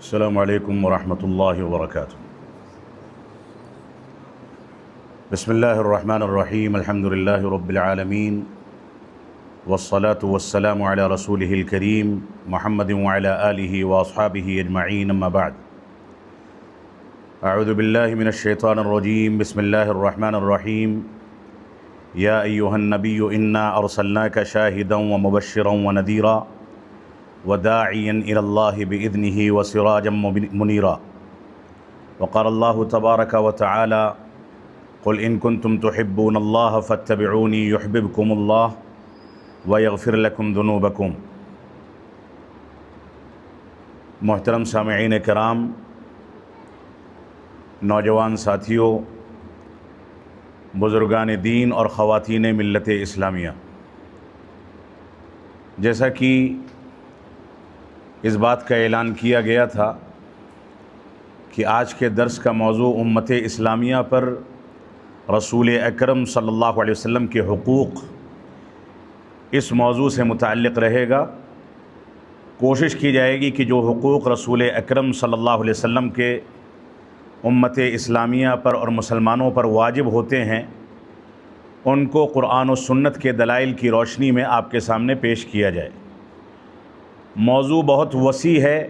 السلام علیکم ورحمۃ اللہ وبرکاتہ۔ بسم اللہ الرحمن الرحیم، الحمد للہ رب العالمین، والصلاة والسلام علی رسولہ الکریم محمد وعلی آلہ واصحابہ اجمعین، اما بعد۔ اعوذ باللہ من الشیطان الرجیم، بسم اللہ الرحمن الرحیم۔ یا ایہا النبی انا ارسلناک شاہدا ومبشرا ونذیرا وداعیا الی اللہ باذنہ وسراجا منیرا۔ وقال اللہ تبارک وتعالی قل ان کنتم تحبون اللہ فاتبعونی یحببکم اللہ ویغفر لکم ذنوبکم۔ محترم سامعین کرام، نوجوان ساتھیوں، بزرگان دین اور خواتین ملت اسلامیہ، جیسا کہ اس بات کا اعلان کیا گیا تھا کہ آج کے درس کا موضوع امت اسلامیہ پر رسول اکرم صلی اللہ علیہ وسلم کے حقوق، اس موضوع سے متعلق رہے گا۔ کوشش کی جائے گی کہ جو حقوق رسول اکرم صلی اللہ علیہ وسلم کے امت اسلامیہ پر اور مسلمانوں پر واجب ہوتے ہیں، ان کو قرآن و سنت کے دلائل کی روشنی میں آپ کے سامنے پیش کیا جائے۔ موضوع بہت وسیع ہے،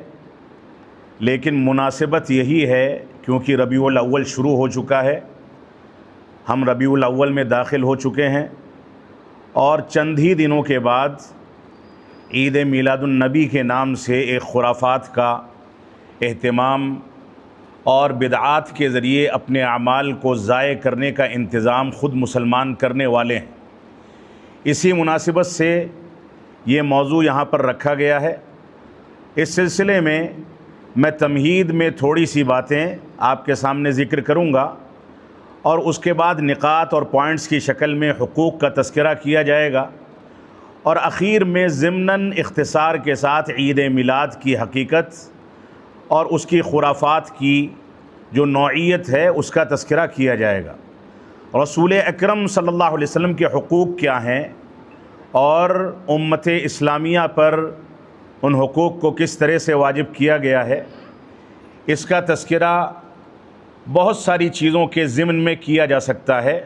لیکن مناسبت یہی ہے کیونکہ ربیع الاول شروع ہو چکا ہے، ہم ربیع الاول میں داخل ہو چکے ہیں، اور چند ہی دنوں کے بعد عید میلاد النبی کے نام سے ایک خرافات کا اہتمام اور بدعات کے ذریعے اپنے اعمال کو ضائع کرنے کا انتظام خود مسلمان کرنے والے ہیں۔ اسی مناسبت سے یہ موضوع یہاں پر رکھا گیا ہے۔ اس سلسلے میں تمہید میں تھوڑی سی باتیں آپ کے سامنے ذکر کروں گا، اور اس کے بعد نکات اور پوائنٹس کی شکل میں حقوق کا تذکرہ کیا جائے گا، اور اخیر میں ضمناً اختصار کے ساتھ عید میلاد کی حقیقت اور اس کی خرافات کی جو نوعیت ہے اس کا تذکرہ کیا جائے گا۔ رسول اکرم صلی اللہ علیہ وسلم کے حقوق کیا ہیں اور امت اسلامیہ پر ان حقوق کو کس طرح سے واجب کیا گیا ہے، اس کا تذکرہ بہت ساری چیزوں کے ضمن میں کیا جا سکتا ہے۔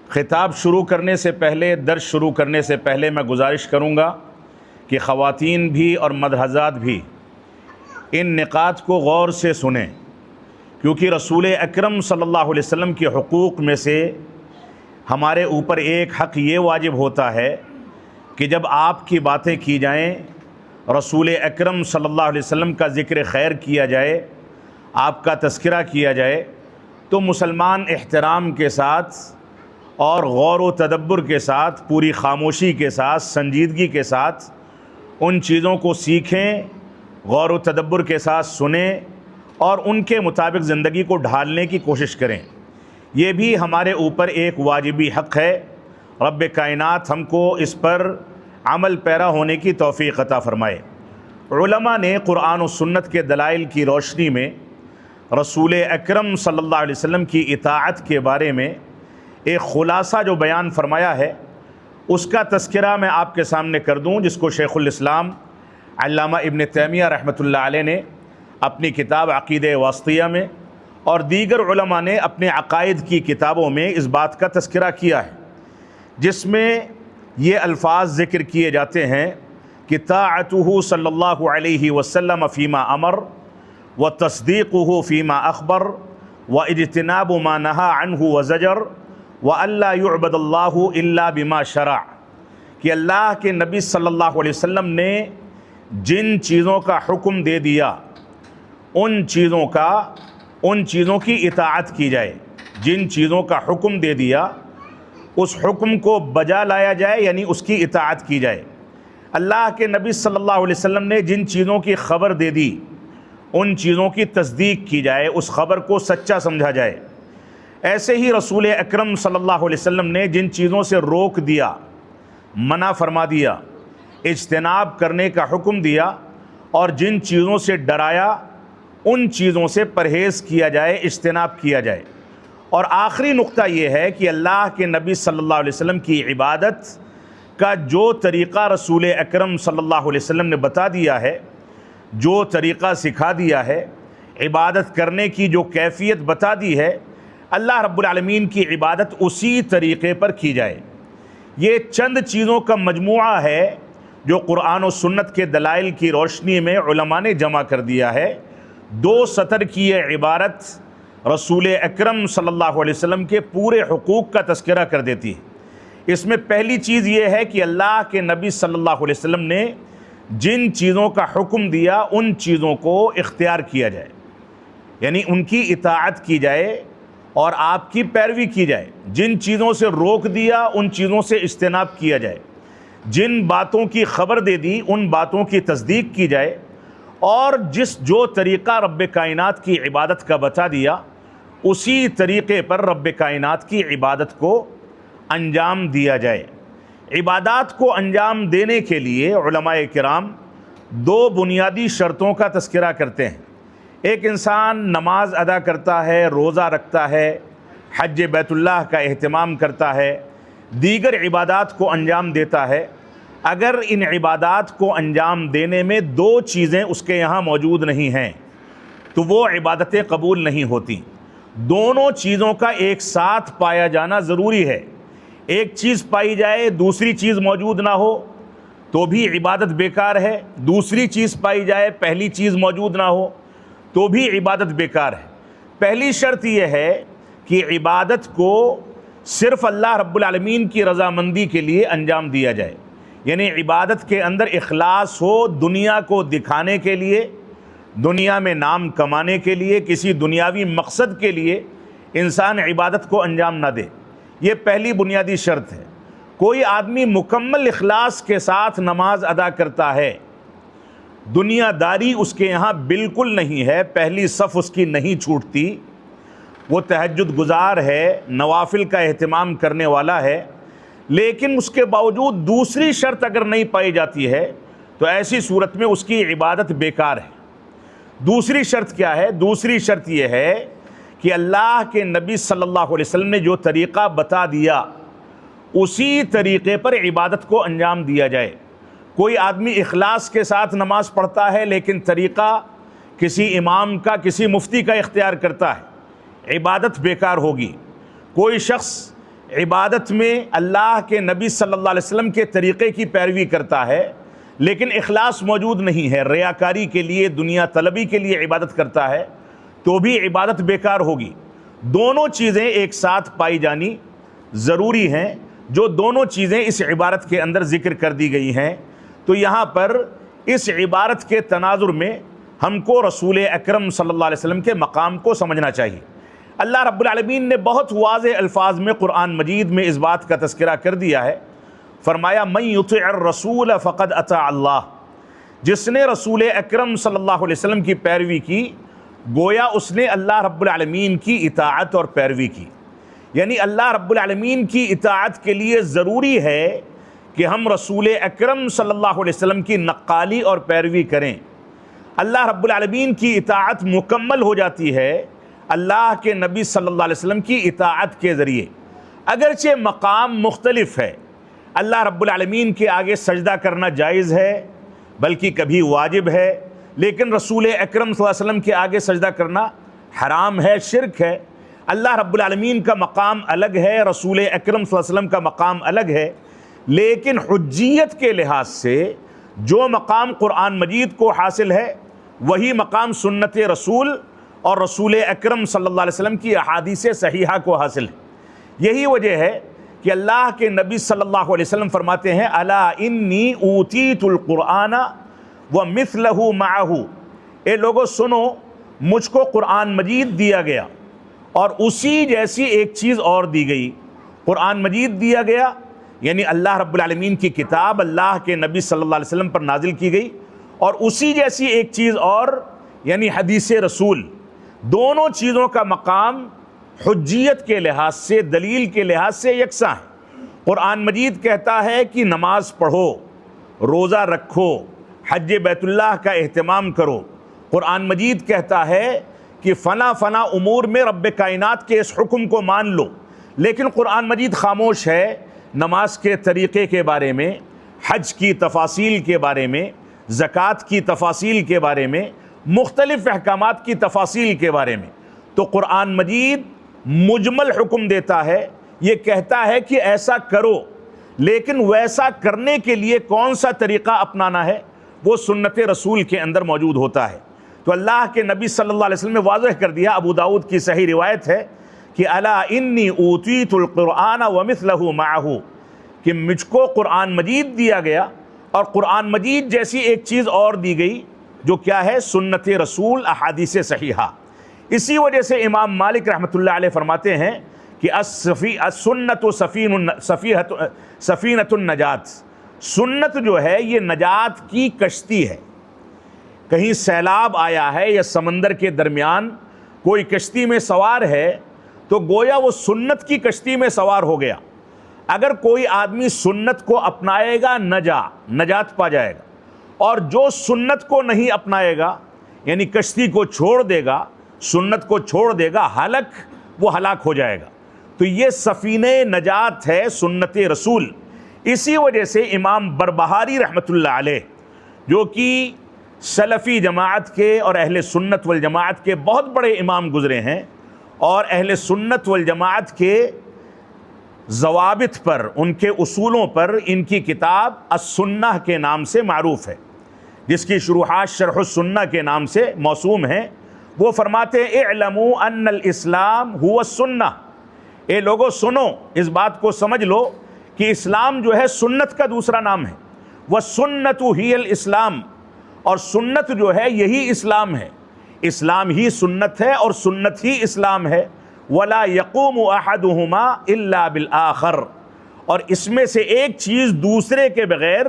خطاب شروع کرنے سے پہلے، درس شروع کرنے سے پہلے میں گزارش کروں گا کہ خواتین بھی اور مرد حضرات بھی ان نکات کو غور سے سنیں، کیونکہ رسول اکرم صلی اللہ علیہ وسلم کے حقوق میں سے ہمارے اوپر ایک حق یہ واجب ہوتا ہے کہ جب آپ کی باتیں کی جائیں، رسول اکرم صلی اللہ علیہ وسلم کا ذکر خیر کیا جائے، آپ کا تذکرہ کیا جائے، تو مسلمان احترام کے ساتھ اور غور و تدبر کے ساتھ، پوری خاموشی کے ساتھ، سنجیدگی کے ساتھ ان چیزوں کو سیکھیں، غور و تدبر کے ساتھ سنیں اور ان کے مطابق زندگی کو ڈھالنے کی کوشش کریں۔ یہ بھی ہمارے اوپر ایک واجبی حق ہے۔ رب کائنات ہم کو اس پر عمل پیرا ہونے کی توفیق عطا فرمائے۔ علماء نے قرآن و سنت کے دلائل کی روشنی میں رسول اکرم صلی اللہ علیہ وسلم کی اطاعت کے بارے میں ایک خلاصہ جو بیان فرمایا ہے، اس کا تذکرہ میں آپ کے سامنے کر دوں، جس کو شیخ الاسلام علامہ ابن تیمیہ رحمۃ اللہ علیہ نے اپنی کتاب عقیدہ واسطیہ میں اور دیگر علماء نے اپنے عقائد کی کتابوں میں اس بات کا تذکرہ کیا ہے، جس میں یہ الفاظ ذکر کیے جاتے ہیں کہ طاعتہ صلی اللہ علیہ وسلم فیما امر وتصدیقہ فیما اخبر واجتناب ما نہا عنہ وزجر والا یعبد اللہ الا بما شرع، کہ اللہ کے نبی صلی اللہ علیہ وسلم نے جن چیزوں کا حکم دے دیا ان چیزوں کی اطاعت کی جائے۔ جن چیزوں کا حکم دے دیا اس حکم کو بجا لایا جائے، یعنی اس کی اطاعت کی جائے۔ اللہ کے نبی صلی اللہ علیہ وسلم نے جن چیزوں کی خبر دے دی ان چیزوں کی تصدیق کی جائے، اس خبر کو سچا سمجھا جائے۔ ایسے ہی رسول اکرم صلی اللہ علیہ وسلم نے جن چیزوں سے روک دیا، منع فرما دیا، اجتناب کرنے کا حکم دیا، اور جن چیزوں سے ڈرایا ان چیزوں سے پرہیز کیا جائے، اجتناب کیا جائے۔ اور آخری نقطہ یہ ہے کہ اللہ کے نبی صلی اللہ علیہ وسلم کی عبادت کا جو طریقہ رسول اکرم صلی اللہ علیہ وسلم نے بتا دیا ہے، جو طریقہ سکھا دیا ہے، عبادت کرنے کی جو کیفیت بتا دی ہے، اللہ رب العالمین کی عبادت اسی طریقے پر کی جائے۔ یہ چند چیزوں کا مجموعہ ہے جو قرآن و سنت کے دلائل کی روشنی میں علماء نے جمع کر دیا ہے۔ 2 سطر کی یہ عبارت رسول اکرم صلی اللہ علیہ وسلم کے پورے حقوق کا تذکرہ کر دیتی ہے۔ اس میں پہلی چیز یہ ہے کہ اللہ کے نبی صلی اللہ علیہ وسلم نے جن چیزوں کا حکم دیا ان چیزوں کو اختیار کیا جائے، یعنی ان کی اطاعت کی جائے اور آپ کی پیروی کی جائے۔ جن چیزوں سے روک دیا ان چیزوں سے اجتناب کیا جائے، جن باتوں کی خبر دے دی ان باتوں کی تصدیق کی جائے، اور جو طریقہ رب کائنات کی عبادت کا بتا دیا اسی طریقے پر رب کائنات کی عبادت کو انجام دیا جائے۔ عبادات کو انجام دینے کے لیے علماء کرام 2 بنیادی شرطوں کا تذکرہ کرتے ہیں۔ ایک انسان نماز ادا کرتا ہے، روزہ رکھتا ہے، حج بیت اللہ کا اہتمام کرتا ہے، دیگر عبادات کو انجام دیتا ہے، اگر ان عبادات کو انجام دینے میں 2 چیزیں اس کے یہاں موجود نہیں ہیں تو وہ عبادتیں قبول نہیں ہوتی۔ دونوں چیزوں کا ایک ساتھ پایا جانا ضروری ہے۔ ایک چیز پائی جائے دوسری چیز موجود نہ ہو تو بھی عبادت بیکار ہے، دوسری چیز پائی جائے پہلی چیز موجود نہ ہو تو بھی عبادت بیکار ہے۔ پہلی شرط یہ ہے کہ عبادت کو صرف اللہ رب العالمین کی رضامندی کے لیے انجام دیا جائے، یعنی عبادت کے اندر اخلاص ہو، دنیا کو دکھانے کے لیے، دنیا میں نام کمانے کے لیے، کسی دنیاوی مقصد کے لیے انسان عبادت کو انجام نہ دے۔ یہ پہلی بنیادی شرط ہے۔ کوئی آدمی مکمل اخلاص کے ساتھ نماز ادا کرتا ہے، دنیا داری اس کے یہاں بالکل نہیں ہے، پہلی صف اس کی نہیں چھوٹتی، وہ تہجد گزار ہے، نوافل کا اہتمام کرنے والا ہے، لیکن اس کے باوجود دوسری شرط اگر نہیں پائی جاتی ہے تو ایسی صورت میں اس کی عبادت بیکار ہے۔ دوسری شرط کیا ہے؟ دوسری شرط یہ ہے کہ اللہ کے نبی صلی اللہ علیہ وسلم نے جو طریقہ بتا دیا اسی طریقے پر عبادت کو انجام دیا جائے۔ کوئی آدمی اخلاص کے ساتھ نماز پڑھتا ہے لیکن طریقہ کسی امام کا، کسی مفتی کا اختیار کرتا ہے، عبادت بیکار ہوگی۔ کوئی شخص عبادت میں اللہ کے نبی صلی اللہ علیہ وسلم کے طریقے کی پیروی کرتا ہے لیکن اخلاص موجود نہیں ہے، ریاکاری کے لیے، دنیا طلبی کے لیے عبادت کرتا ہے تو بھی عبادت بیکار ہوگی۔ دونوں چیزیں ایک ساتھ پائی جانی ضروری ہیں، جو دونوں چیزیں اس عبارت کے اندر ذکر کر دی گئی ہیں۔ تو یہاں پر اس عبارت کے تناظر میں ہم کو رسول اکرم صلی اللہ علیہ وسلم کے مقام کو سمجھنا چاہیے۔ اللہ رب العالمین نے بہت واضح الفاظ میں قرآن مجید میں اس بات کا تذکرہ کر دیا ہے۔ فرمایا من یطع الرسول فقد اطاع اللہ، جس نے رسول اکرم صلی اللہ علیہ وسلم کی پیروی کی گویا اس نے اللہ رب العالمین کی اطاعت اور پیروی کی۔ یعنی اللہ رب العالمین کی اطاعت کے لیے ضروری ہے کہ ہم رسول اکرم صلی اللہ علیہ وسلم کی نقالی اور پیروی کریں۔ اللہ رب العالمین کی اطاعت مکمل ہو جاتی ہے اللہ کے نبی صلی اللہ علیہ وسلم کی اطاعت کے ذریعے۔ اگرچہ مقام مختلف ہے، اللہ رب العالمین کے آگے سجدہ کرنا جائز ہے بلکہ کبھی واجب ہے، لیکن رسول اکرم صلی اللہ علیہ وسلم کے آگے سجدہ کرنا حرام ہے، شرک ہے۔ اللہ رب العالمین کا مقام الگ ہے، رسول اکرم صلی اللہ علیہ وسلم کا مقام الگ ہے، لیکن حجیت کے لحاظ سے جو مقام قرآن مجید کو حاصل ہے وہی مقام سنت رسول اور رسول اکرم صلی اللہ علیہ وسلم کی احادیث صحیحہ کو حاصل ہے۔ یہی وجہ ہے کہ اللہ کے نبی صلی اللہ علیہ وسلم فرماتے ہیں الا انی اوتیت القرآن ومثلہ معہ، اے لوگو سنو، مجھ کو قرآن مجید دیا گیا اور اسی جیسی ایک چیز اور دی گئی۔ قرآن مجید دیا گیا یعنی اللہ رب العالمین کی کتاب اللہ کے نبی صلی اللہ علیہ وسلم پر نازل کی گئی، اور اسی جیسی ایک چیز اور یعنی حدیث رسول۔ دونوں چیزوں کا مقام حجیت کے لحاظ سے، دلیل کے لحاظ سے یکساں ہے۔ قرآن مجید کہتا ہے کہ نماز پڑھو، روزہ رکھو، حج بیت اللہ کا اہتمام کرو۔ قرآن مجید کہتا ہے کہ فلاں فلاں امور میں رب کائنات کے اس حکم کو مان لو، لیکن قرآن مجید خاموش ہے نماز کے طریقے کے بارے میں، حج کی تفاصیل کے بارے میں، زکوٰۃ کی تفاصیل کے بارے میں، مختلف احکامات کی تفاصیل کے بارے میں، تو قرآن مجید مجمل حکم دیتا ہے، یہ کہتا ہے کہ ایسا کرو، لیکن ویسا کرنے کے لیے کون سا طریقہ اپنانا ہے وہ سنت رسول کے اندر موجود ہوتا ہے۔ تو اللہ کے نبی صلی اللہ علیہ وسلم نے واضح کر دیا، ابو داؤد کی صحیح روایت ہے کہ الا انی اوتیت القرآن ومثلہ معہ، کہ مجھ کو قرآن مجید دیا گیا اور قرآن مجید جیسی ایک چیز اور دی گئی، جو کیا ہے؟ سنت رسول، احادیث صحیحہ۔ اسی وجہ سے امام مالک رحمۃ اللہ علیہ فرماتے ہیں کہ السنت سفینۃ النجات، سنت جو ہے یہ نجات کی کشتی ہے۔ کہیں سیلاب آیا ہے یا سمندر کے درمیان کوئی کشتی میں سوار ہے تو گویا وہ سنت کی کشتی میں سوار ہو گیا۔ اگر کوئی آدمی سنت کو اپنائے گا نجات پا جائے گا، اور جو سنت کو نہیں اپنائے گا یعنی کشتی کو چھوڑ دے گا، سنت کو چھوڑ دے گا، وہ ہلاک ہو جائے گا۔ تو یہ سفینہ نجات ہے سنت رسول۔ اسی وجہ سے امام بربہاری رحمۃ اللہ علیہ، جو کہ سلفی جماعت کے اور اہل سنت والجماعت کے بہت بڑے امام گزرے ہیں، اور اہل سنت والجماعت کے ضوابط پر، ان کے اصولوں پر ان کی کتاب السنہ کے نام سے معروف ہے، جس کی شروحات شرح السنہ کے نام سے موسوم ہیں۔ وہ فرماتے ہیں اعلموا ان الاسلام هو السنہ، اے لوگو سنو، اس بات کو سمجھ لو کہ اسلام جو ہے سنت کا دوسرا نام ہے، والسنۃ ہی الاسلام، اور سنت جو ہے یہی اسلام ہے، اسلام ہی سنت ہے اور سنت ہی اسلام ہے۔ ولا یقوم احدہما الا بالآخر، اور اس میں سے ایک چیز دوسرے کے بغیر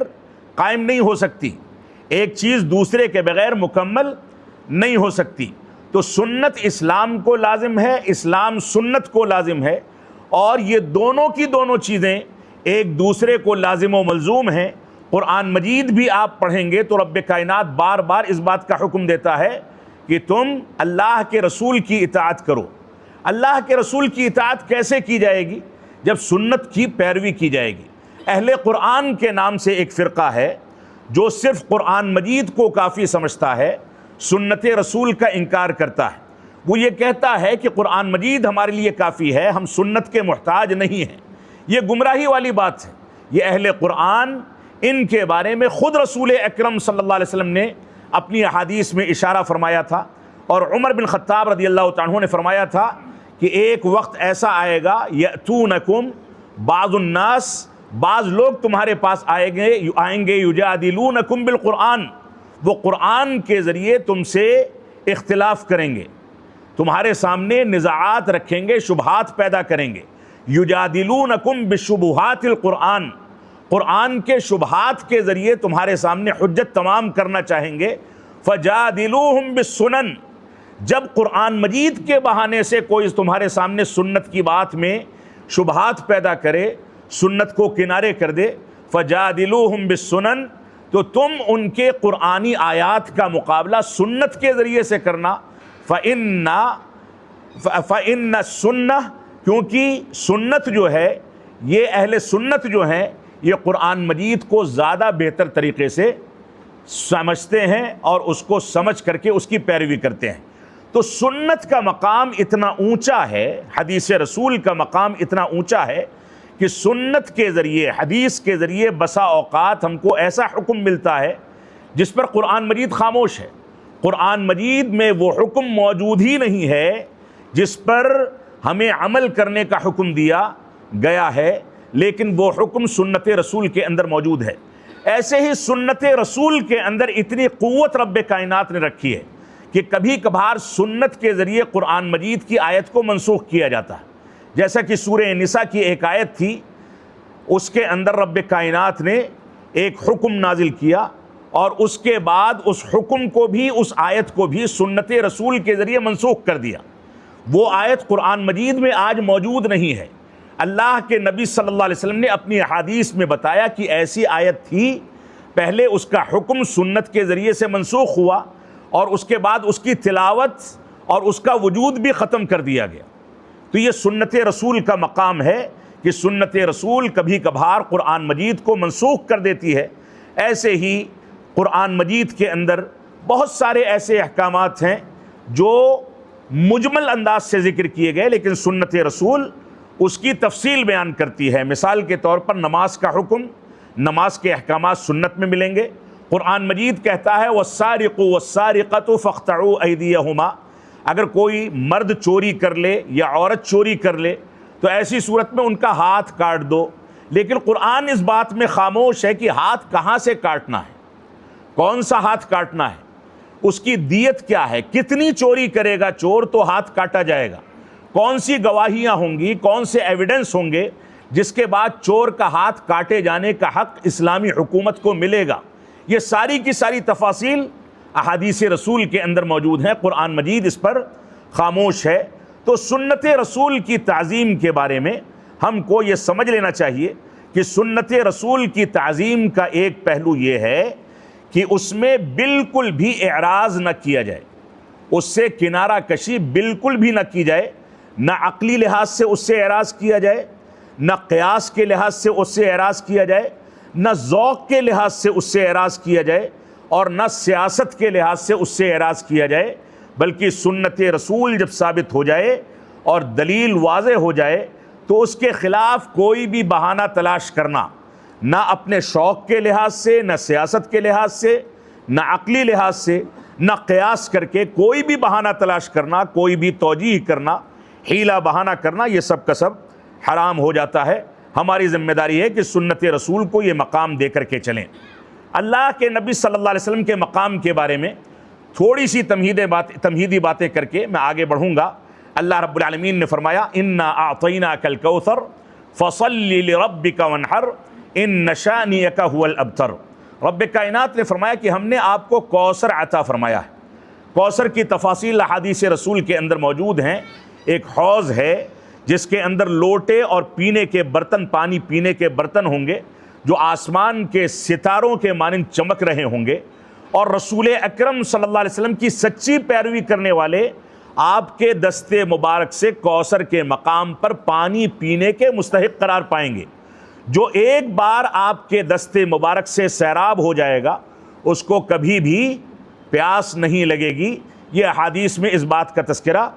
قائم نہیں ہو سکتی، ایک چیز دوسرے کے بغیر مکمل نہیں ہو سکتی۔ تو سنت اسلام کو لازم ہے، اسلام سنت کو لازم ہے، اور یہ دونوں کی دونوں چیزیں ایک دوسرے کو لازم و ملزوم ہیں۔ قرآن مجید بھی آپ پڑھیں گے تو رب کائنات بار بار اس بات کا حکم دیتا ہے کہ تم اللہ کے رسول کی اطاعت کرو۔ اللہ کے رسول کی اطاعت کیسے کی جائے گی؟ جب سنت کی پیروی کی جائے گی۔ اہل قرآن کے نام سے ایک فرقہ ہے جو صرف قرآن مجید کو کافی سمجھتا ہے، سنت رسول کا انکار کرتا ہے۔ وہ یہ کہتا ہے کہ قرآن مجید ہمارے لیے کافی ہے، ہم سنت کے محتاج نہیں ہیں۔ یہ گمراہی والی بات ہے۔ یہ اہل قرآن، ان کے بارے میں خود رسول اکرم صلی اللہ علیہ وسلم نے اپنی احادیث میں اشارہ فرمایا تھا، اور عمر بن خطاب رضی اللہ تعالیٰ عنہ نے فرمایا تھا کہ ایک وقت ایسا آئے گا یأتونکم بعض الناس، بعض لوگ تمہارے پاس آئیں گے یجادلونکم بالقرآن، وہ قرآن کے ذریعے تم سے اختلاف کریں گے، تمہارے سامنے نزاعات رکھیں گے، شبہات پیدا کریں گے۔ یجادلونکم بشبہات القرآن، قرآن کے شبہات کے ذریعے تمہارے سامنے حجت تمام کرنا چاہیں گے۔ فجادلوہم بالسنن، جب قرآن مجید کے بہانے سے کوئی تمہارے سامنے سنت کی بات میں شبہات پیدا کرے، سنت کو کنارے کر دے، فجادلوہم بالسنن، تو تم ان کے قرآنی آیات کا مقابلہ سنت کے ذریعے سے کرنا۔ فإن السنہ، کیونکہ سنت جو ہے، یہ اہل سنت جو ہیں یہ قرآن مجید کو زیادہ بہتر طریقے سے سمجھتے ہیں اور اس کو سمجھ کر کے اس کی پیروی کرتے ہیں۔ تو سنت کا مقام اتنا اونچا ہے، حدیث رسول کا مقام اتنا اونچا ہے کہ سنت کے ذریعے، حدیث کے ذریعے بسا اوقات ہم کو ایسا حکم ملتا ہے جس پر قرآن مجید خاموش ہے۔ قرآن مجید میں وہ حکم موجود ہی نہیں ہے جس پر ہمیں عمل کرنے کا حکم دیا گیا ہے، لیکن وہ حکم سنت رسول کے اندر موجود ہے۔ ایسے ہی سنت رسول کے اندر اتنی قوت رب کائنات نے رکھی ہے کہ کبھی کبھار سنت کے ذریعے قرآن مجید کی آیت کو منسوخ کیا جاتا ہے۔ جیسا کہ سورہ نساء کی ایک آیت تھی، اس کے اندر رب کائنات نے ایک حکم نازل کیا، اور اس کے بعد اس حکم کو بھی، اس آیت کو بھی سنت رسول کے ذریعے منسوخ کر دیا۔ وہ آیت قرآن مجید میں آج موجود نہیں ہے۔ اللہ کے نبی صلی اللہ علیہ وسلم نے اپنی احادیث میں بتایا کہ ایسی آیت تھی، پہلے اس کا حکم سنت کے ذریعے سے منسوخ ہوا، اور اس کے بعد اس کی تلاوت اور اس کا وجود بھی ختم کر دیا گیا۔ تو یہ سنت رسول کا مقام ہے کہ سنت رسول کبھی کبھار قرآن مجید کو منسوخ کر دیتی ہے۔ ایسے ہی قرآن مجید کے اندر بہت سارے ایسے احکامات ہیں جو مجمل انداز سے ذکر کیے گئے، لیکن سنت رسول اس کی تفصیل بیان کرتی ہے۔ مثال کے طور پر نماز کا حکم، نماز کے احکامات سنت میں ملیں گے۔ قرآن مجید کہتا ہے وَالسَّارِقُ وَالسَّارِقَةُ فَاقْطَعُوا أَيْدِيَهُمَا، اگر کوئی مرد چوری کر لے یا عورت چوری کر لے تو ایسی صورت میں ان کا ہاتھ کاٹ دو، لیکن قرآن اس بات میں خاموش ہے کہ ہاتھ کہاں سے کاٹنا ہے، کون سا ہاتھ کاٹنا ہے، اس کی دیت کیا ہے، کتنی چوری کرے گا چور تو ہاتھ کاٹا جائے گا، کون سی گواہیاں ہوں گی، کون سے ایویڈنس ہوں گے جس کے بعد چور کا ہاتھ کاٹے جانے کا حق اسلامی حکومت کو ملے گا۔ یہ ساری کی ساری تفاصیل احادیث رسول کے اندر موجود ہیں، قرآن مجید اس پر خاموش ہے۔ تو سنت رسول کی تعظیم کے بارے میں ہم کو یہ سمجھ لینا چاہیے کہ سنت رسول کی تعظیم کا ایک پہلو یہ ہے کہ اس میں بالکل بھی اعراض نہ کیا جائے، اس سے کنارہ کشی بالکل بھی نہ کی جائے، نہ عقلی لحاظ سے اس سے اعراض کیا جائے، نہ قیاس کے لحاظ سے اس سے اعراض کیا جائے، نہ ذوق کے لحاظ سے اس سے اعراض کیا جائے، اور نہ سیاست کے لحاظ سے اس سے اعراض کیا جائے، بلکہ سنت رسول جب ثابت ہو جائے اور دلیل واضح ہو جائے تو اس کے خلاف کوئی بھی بہانہ تلاش کرنا، نہ اپنے شوق کے لحاظ سے، نہ سیاست کے لحاظ سے، نہ عقلی لحاظ سے، نہ قیاس کر کے کوئی بھی بہانہ تلاش کرنا، کوئی بھی توجیہ کرنا، حیلہ بہانہ کرنا، یہ سب کا سب حرام ہو جاتا ہے۔ ہماری ذمہ داری ہے کہ سنت رسول کو یہ مقام دے کر کے چلیں۔ اللہ کے نبی صلی اللہ علیہ وسلم کے مقام کے بارے میں تھوڑی سی تمہیدی باتیں کر کے میں آگے بڑھوں گا۔ اللہ رب العالمین نے فرمایا اِنَّا أَعْطَيْنَاكَ الْكَوْثَرَ فَصَلِّ لِرَبِّكَ وَانْحَرْ إِنَّ شَانِئَكَ هُوَ الْأَبْتَرُ۔ رب کائنات نے فرمایا کہ ہم نے آپ کو کوثر عطا فرمایا ہے۔ کوثر کی تفاصیل احادیث رسول کے اندر موجود ہیں۔ ایک حوض ہے جس کے اندر لوٹے اور پینے کے برتن، پانی پینے کے برتن ہوں گے جو آسمان کے ستاروں کے مانند چمک رہے ہوں گے، اور رسول اکرم صلی اللہ علیہ وسلم کی سچی پیروی کرنے والے آپ کے دستے مبارک سے کوثر کے مقام پر پانی پینے کے مستحق قرار پائیں گے۔ جو ایک بار آپ کے دستے مبارک سے سیراب ہو جائے گا اس کو کبھی بھی پیاس نہیں لگے گی۔ یہ احادیث میں اس بات کا تذکرہ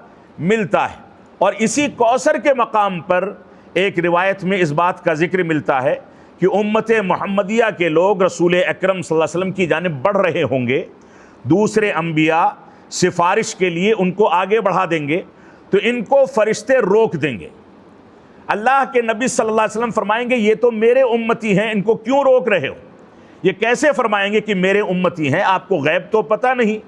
ملتا ہے، اور اسی کوثر کے مقام پر ایک روایت میں اس بات کا ذکر ملتا ہے کہ امت محمدیہ کے لوگ رسول اکرم صلی اللہ علیہ وسلم کی جانب بڑھ رہے ہوں گے، دوسرے انبیاء سفارش کے لیے ان کو آگے بڑھا دیں گے تو ان کو فرشتے روک دیں گے۔ اللہ کے نبی صلی اللہ علیہ وسلم فرمائیں گے یہ تو میرے امتی ہیں، ان کو کیوں روک رہے ہو؟ یہ کیسے فرمائیں گے کہ میرے امتی ہیں؟ آپ کو غیب تو پتہ نہیں،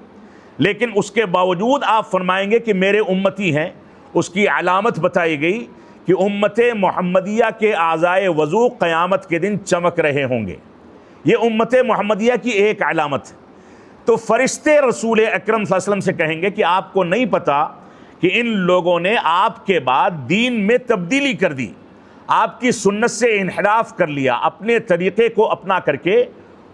لیکن اس کے باوجود آپ فرمائیں گے کہ میرے امتی ہیں۔ اس کی علامت بتائی گئی کہ امت محمدیہ کے اعضائے وضو قیامت کے دن چمک رہے ہوں گے۔ یہ امت محمدیہ کی ایک علامت ہے۔ تو فرشتے رسول اکرم صلی اللہ علیہ وسلم سے کہیں گے کہ آپ کو نہیں پتہ کہ ان لوگوں نے آپ کے بعد دین میں تبدیلی کر دی، آپ کی سنت سے انحراف کر لیا، اپنے طریقے کو اپنا کر کے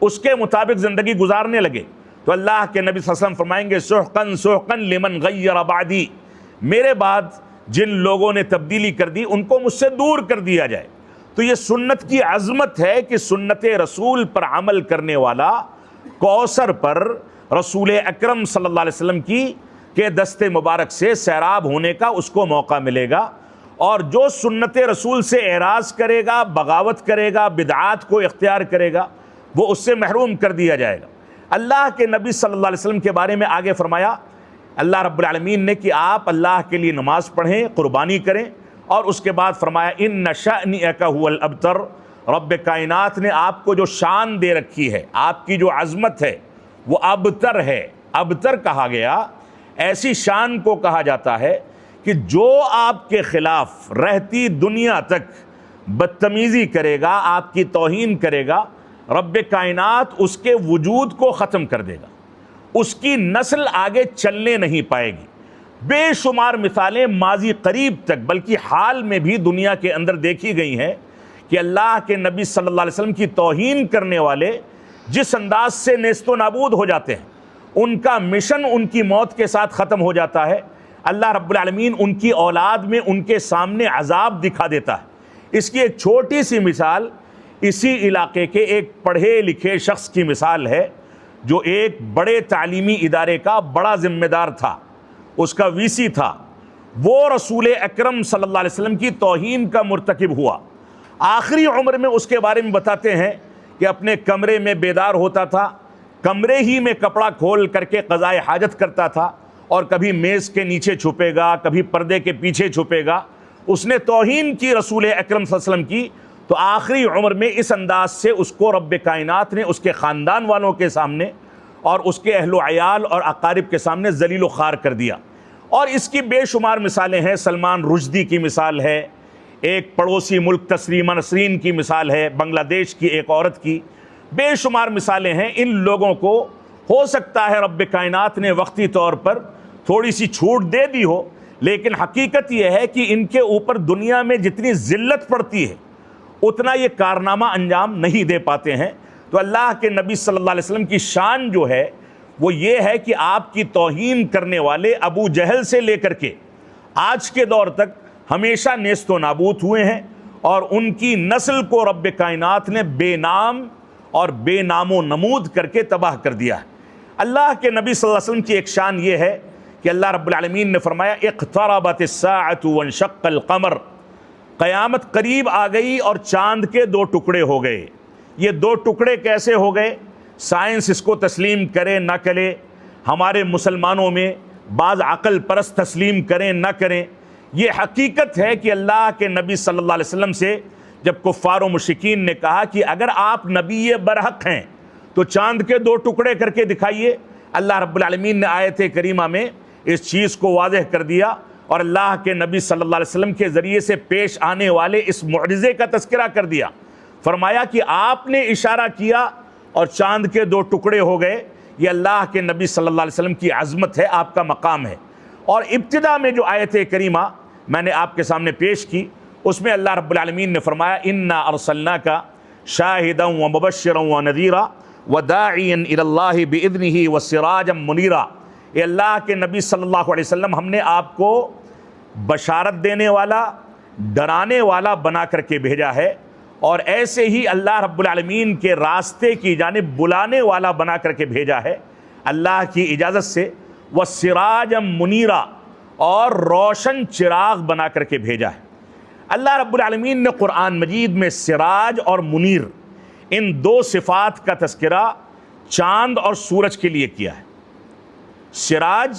اس کے مطابق زندگی گزارنے لگے۔ تو اللہ کے نبی صلی اللہ علیہ وسلم فرمائیں گے سحقاً سحقاً لمن غیر بعدی، میرے بعد جن لوگوں نے تبدیلی کر دی ان کو مجھ سے دور کر دیا جائے۔ تو یہ سنت کی عظمت ہے کہ سنت رسول پر عمل کرنے والا کوثر پر رسول اکرم صلی اللہ علیہ وسلم کے دستے مبارک سے سیراب ہونے کا اس کو موقع ملے گا، اور جو سنت رسول سے اعراض کرے گا، بغاوت کرے گا، بدعات کو اختیار کرے گا، وہ اس سے محروم کر دیا جائے گا۔ اللہ کے نبی صلی اللہ علیہ وسلم کے بارے میں آگے فرمایا اللہ رب العالمین نے کہ آپ اللہ کے لیے نماز پڑھیں، قربانی کریں، اور اس کے بعد فرمایا ان شأنک هو الابتر، رب کائنات نے آپ کو جو شان دے رکھی ہے، آپ کی جو عظمت ہے وہ ابتر ہے۔ ابتر کہا گیا، ایسی شان کو کہا جاتا ہے کہ جو آپ کے خلاف رہتی دنیا تک بدتمیزی کرے گا، آپ کی توہین کرے گا، رب کائنات اس کے وجود کو ختم کر دے گا، اس کی نسل آگے چلنے نہیں پائے گی۔ بے شمار مثالیں ماضی قریب تک بلکہ حال میں بھی دنیا کے اندر دیکھی گئی ہیں کہ اللہ کے نبی صلی اللہ علیہ وسلم کی توہین کرنے والے جس انداز سے نیست و نابود ہو جاتے ہیں، ان کا مشن ان کی موت کے ساتھ ختم ہو جاتا ہے۔ اللہ رب العالمین ان کی اولاد میں ان کے سامنے عذاب دکھا دیتا ہے۔ اس کی ایک چھوٹی سی مثال اسی علاقے کے ایک پڑھے لکھے شخص کی مثال ہے جو ایک بڑے تعلیمی ادارے کا بڑا ذمہ دار تھا، اس کا وی سی تھا، وہ رسول اکرم صلی اللہ علیہ وسلم کی توہین کا مرتکب ہوا۔ آخری عمر میں اس کے بارے میں بتاتے ہیں کہ اپنے کمرے میں بیدار ہوتا تھا، کمرے ہی میں کپڑا کھول کر کے قضائے حاجت کرتا تھا، اور کبھی میز کے نیچے چھپے گا، کبھی پردے کے پیچھے چھپے گا۔ اس نے توہین کی رسول اکرم صلی اللہ علیہ وسلم کی، تو آخری عمر میں اس انداز سے اس کو رب کائنات نے اس کے خاندان والوں کے سامنے اور اس کے اہل و عیال اور اقارب کے سامنے ذلیل و خوار کر دیا۔ اور اس کی بے شمار مثالیں ہیں۔ سلمان رشدی کی مثال ہے، ایک پڑوسی ملک تسلیمہ نسرین کی مثال ہے، بنگلہ دیش کی ایک عورت کی، بے شمار مثالیں ہیں۔ ان لوگوں کو ہو سکتا ہے رب کائنات نے وقتی طور پر تھوڑی سی چھوٹ دے دی ہو، لیکن حقیقت یہ ہے کہ ان کے اوپر دنیا میں جتنی ذلت پڑتی ہے اتنا یہ کارنامہ انجام نہیں دے پاتے ہیں۔ تو اللہ کے نبی صلی اللہ علیہ وسلم کی شان جو ہے وہ یہ ہے کہ آپ کی توہین کرنے والے ابو جہل سے لے کر کے آج کے دور تک ہمیشہ نیست و نابود ہوئے ہیں، اور ان کی نسل کو رب کائنات نے بے نام اور بے نام و نمود کر کے تباہ کر دیا ہے۔ اللہ کے نبی صلی اللہ علیہ وسلم کی ایک شان یہ ہے کہ اللہ رب العالمین نے فرمایا اقتربت الساعۃ وانشق القمر، قیامت قریب آ گئی اور چاند کے دو ٹکڑے ہو گئے۔ یہ دو ٹکڑے کیسے ہو گئے؟ سائنس اس کو تسلیم کرے نہ کرے، ہمارے مسلمانوں میں بعض عقل پرست تسلیم کریں نہ کریں، یہ حقیقت ہے کہ اللہ کے نبی صلی اللہ علیہ وسلم سے جب کفار و مشرکین نے کہا کہ اگر آپ نبی برحق ہیں تو چاند کے دو ٹکڑے کر کے دکھائیے، اللہ رب العالمین نے آیت کریمہ میں اس چیز کو واضح کر دیا، اور اللہ کے نبی صلی اللہ علیہ وسلم کے ذریعے سے پیش آنے والے اس معجزے کا تذکرہ کر دیا۔ فرمایا کہ آپ نے اشارہ کیا اور چاند کے دو ٹکڑے ہو گئے، یہ اللہ کے نبی صلی اللہ علیہ وسلم کی عظمت ہے، آپ کا مقام ہے۔ اور ابتدا میں جو آیت کریمہ میں نے آپ کے سامنے پیش کی، اس میں اللہ رب العالمین نے فرمایا انا ارسلناک شاہدا ومبشرا ونذیرا وداعیا الی اللہ باذنہ وسراجا منیرا۔ اے اللہ کے نبی صلی اللہ علیہ وسلم، ہم نے آپ کو بشارت دینے والا، ڈرانے والا بنا کر کے بھیجا ہے، اور ایسے ہی اللہ رب العالمین کے راستے کی جانب بلانے والا بنا کر کے بھیجا ہے اللہ کی اجازت سے، وسراجا منیرا، اور روشن چراغ بنا کر کے بھیجا ہے۔ اللہ رب العالمین نے قرآن مجید میں سراج اور منیر ان دو صفات کا تذکرہ چاند اور سورج کے لیے کیا ہے۔ سراج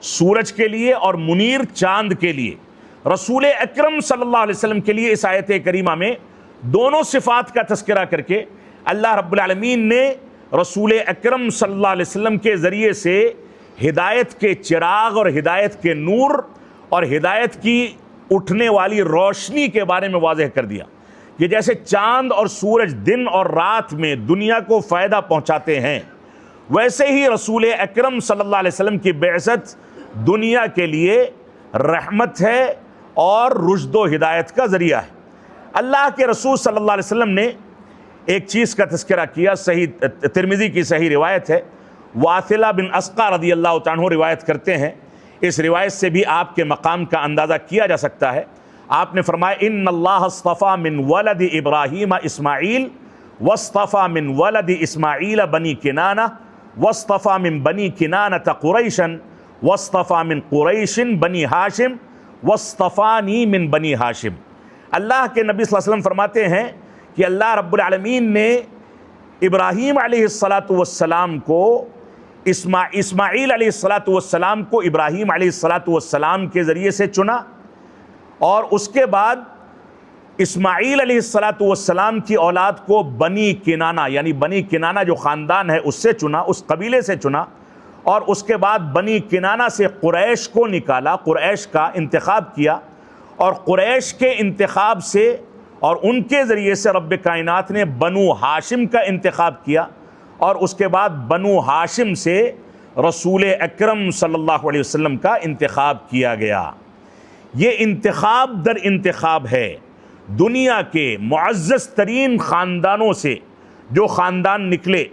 سورج کے لیے اور منیر چاند کے لیے۔ رسول اکرم صلی اللہ علیہ وسلم کے لیے اس آیت کریمہ میں دونوں صفات کا تذکرہ کر کے اللہ رب العالمین نے رسول اکرم صلی اللہ علیہ وسلم کے ذریعے سے ہدایت کے چراغ اور ہدایت کے نور اور ہدایت کی اٹھنے والی روشنی کے بارے میں واضح کر دیا کہ جیسے چاند اور سورج دن اور رات میں دنیا کو فائدہ پہنچاتے ہیں، ویسے ہی رسول اکرم صلی اللہ علیہ وسلم کی بعثت دنیا کے لیے رحمت ہے اور رشد و ہدایت کا ذریعہ ہے۔ اللہ کے رسول صلی اللہ علیہ وسلم نے ایک چیز کا تذکرہ کیا، صحیح ترمذی کی صحیح روایت ہے، واثلہ بن اسقع رضی اللہ تعالیٰ عنہ روایت کرتے ہیں۔ اس روایت سے بھی آپ کے مقام کا اندازہ کیا جا سکتا ہے۔ آپ نے فرمایا ان اللہ اصطفیٰ من ولد ابراہیم اسماعیل واصطفیٰ من ولد اسماعیل بنی کنانہ واصطفیٰ من بنی کنانہ قریشا واصطفیٰ من قریش بنی ہاشم واصطفانی من بنی ہاشم۔ اللہ کے نبی صلی اللہ علیہ وسلم فرماتے ہیں کہ اللہ رب العالمین نے ابراہیم علیہ السلام کو اسماعیل علیہ السلام کو ابراہیم علیہ السلام کے ذریعے سے چنا، اور اس کے بعد اسماعیل علیہ السلام کی اولاد کو بنی کنانہ یعنی بنی کنانہ جو خاندان ہے اس سے چنا، اس قبیلے سے چنا، اور اس کے بعد بنی کنانہ سے قریش کو نکالا، قریش کا انتخاب کیا، اور قریش کے انتخاب سے اور ان کے ذریعے سے رب کائنات نے بنو ہاشم کا انتخاب کیا، اور اس کے بعد بنو ہاشم سے رسول اکرم صلی اللہ علیہ وسلم کا انتخاب کیا گیا۔ یہ انتخاب در انتخاب ہے۔ دنیا کے معزز ترین خاندانوں سے جو خاندان نکلے،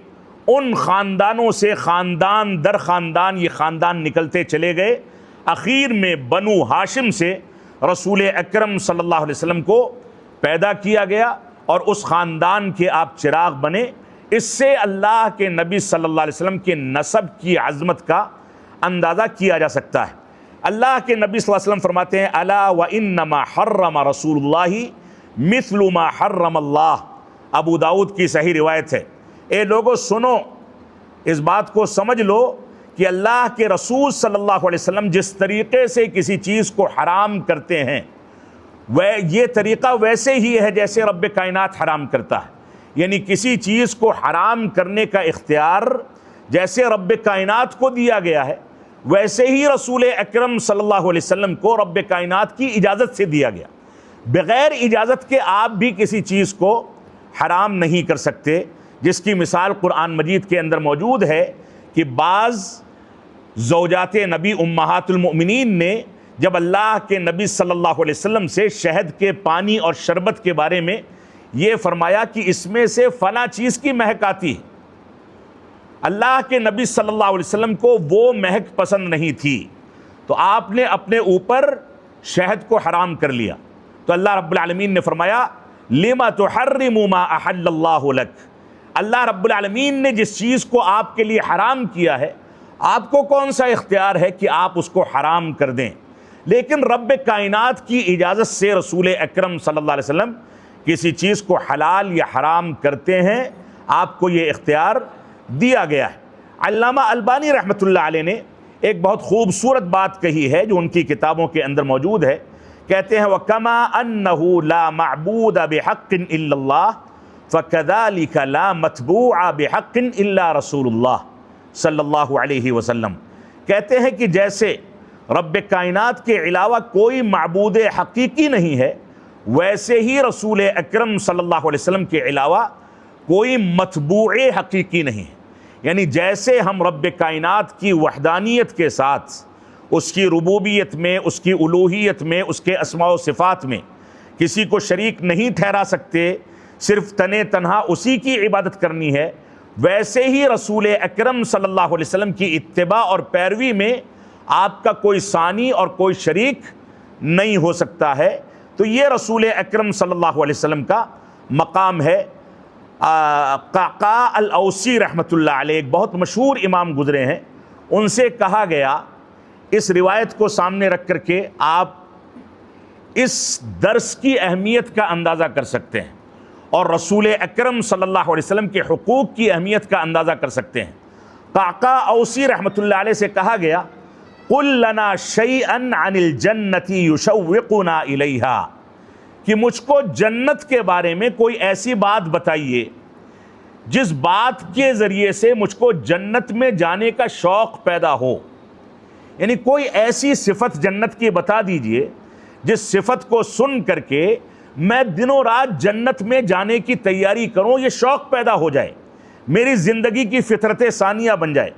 ان خاندانوں سے خاندان در خاندان یہ خاندان نکلتے چلے گئے، اخیر میں بنو ہاشم سے رسول اکرم صلی اللہ علیہ وسلم کو پیدا کیا گیا، اور اس خاندان کے آپ چراغ بنے۔ اس سے اللہ کے نبی صلی اللہ علیہ وسلم کے نسب کی عظمت کا اندازہ کیا جا سکتا ہے۔ اللہ کے نبی صلی اللہ علیہ وسلم فرماتے ہیں الا وانما حرم رسول اللہ مثل ما حرم اللہ، ابو داؤد کی صحیح روایت ہے۔ اے لوگو سنو، اس بات کو سمجھ لو کہ اللہ کے رسول صلی اللہ علیہ وسلم جس طریقے سے کسی چیز کو حرام کرتے ہیں یہ طریقہ ویسے ہی ہے جیسے رب کائنات حرام کرتا ہے، یعنی کسی چیز کو حرام کرنے کا اختیار جیسے رب کائنات کو دیا گیا ہے ویسے ہی رسول اکرم صلی اللہ علیہ وسلم کو رب کائنات کی اجازت سے دیا گیا۔ بغیر اجازت کے آپ بھی کسی چیز کو حرام نہیں کر سکتے، جس کی مثال قرآن مجید کے اندر موجود ہے کہ بعض زوجات نبی امہات المؤمنین نے جب اللہ کے نبی صلی اللہ علیہ وسلم سے شہد کے پانی اور شربت کے بارے میں یہ فرمایا کہ اس میں سے فلاں چیز کی مہک آتی ہے، اللہ کے نبی صلی اللہ علیہ وسلم کو وہ مہک پسند نہیں تھی، تو آپ نے اپنے اوپر شہد کو حرام کر لیا، تو اللہ رب العالمین نے فرمایا لما تحرم ما احل اللہ لک، اللہ رب العالمین نے جس چیز کو آپ کے لیے حرام کیا ہے آپ کو کون سا اختیار ہے کہ آپ اس کو حرام کر دیں؟ لیکن رب کائنات کی اجازت سے رسول اکرم صلی اللہ علیہ وسلم کسی چیز کو حلال یا حرام کرتے ہیں، آپ کو یہ اختیار دیا گیا ہے۔ علامہ البانی رحمۃ اللہ علیہ نے ایک بہت خوبصورت بات کہی ہے جو ان کی کتابوں کے اندر موجود ہے، کہتے ہیں وَكَمَا أَنَّهُ لَا مَعْبُودَ بِحَقٍ إِلَّا اللَّهُ فَكَذَلِكَ لَا مَتْبُوعَ بِحَقٍ إِلَّا رَسُولُ اللَّهِ صلی اللہ علیہ وسلم، کہتے ہیں کہ جیسے رب کائنات کے علاوہ کوئی معبود حقیقی نہیں ہے ویسے ہی رسول اکرم صلی اللہ علیہ وسلم کے علاوہ کوئی متبوع حقیقی نہیں ہے، یعنی جیسے ہم رب کائنات کی وحدانیت کے ساتھ اس کی ربوبیت میں، اس کی الوہیت میں، اس کے اسماء و صفات میں کسی کو شریک نہیں ٹھہرا سکتے، صرف تنہا اسی کی عبادت کرنی ہے، ویسے ہی رسول اکرم صلی اللہ علیہ وسلم کی اتباع اور پیروی میں آپ کا کوئی ثانی اور کوئی شریک نہیں ہو سکتا ہے۔ تو یہ رسول اکرم صلی اللہ علیہ وسلم کا مقام ہے۔ قعقاع الاوسی رحمۃ اللہ علیہ ایک بہت مشہور امام گزرے ہیں، ان سے کہا گیا، اس روایت کو سامنے رکھ کر کے آپ اس درس کی اہمیت کا اندازہ کر سکتے ہیں اور رسول اکرم صلی اللہ علیہ وسلم کے حقوق کی اہمیت کا اندازہ کر سکتے ہیں۔ قعقاع اوسی رحمۃ اللہ علیہ سے کہا گیا قُلْ لَنَا شَيْئًا عَنِ الْجَنَّةِ يُشَوِّقُنَا إِلَيْهَا، کہ مجھ کو جنت کے بارے میں کوئی ایسی بات بتائیے جس بات کے ذریعے سے مجھ کو جنت میں جانے کا شوق پیدا ہو، یعنی کوئی ایسی صفت جنت کی بتا دیجئے جس صفت کو سن کر کے میں دنوں رات جنت میں جانے کی تیاری کروں، یہ شوق پیدا ہو جائے، میری زندگی کی فطرت ثانیہ بن جائے۔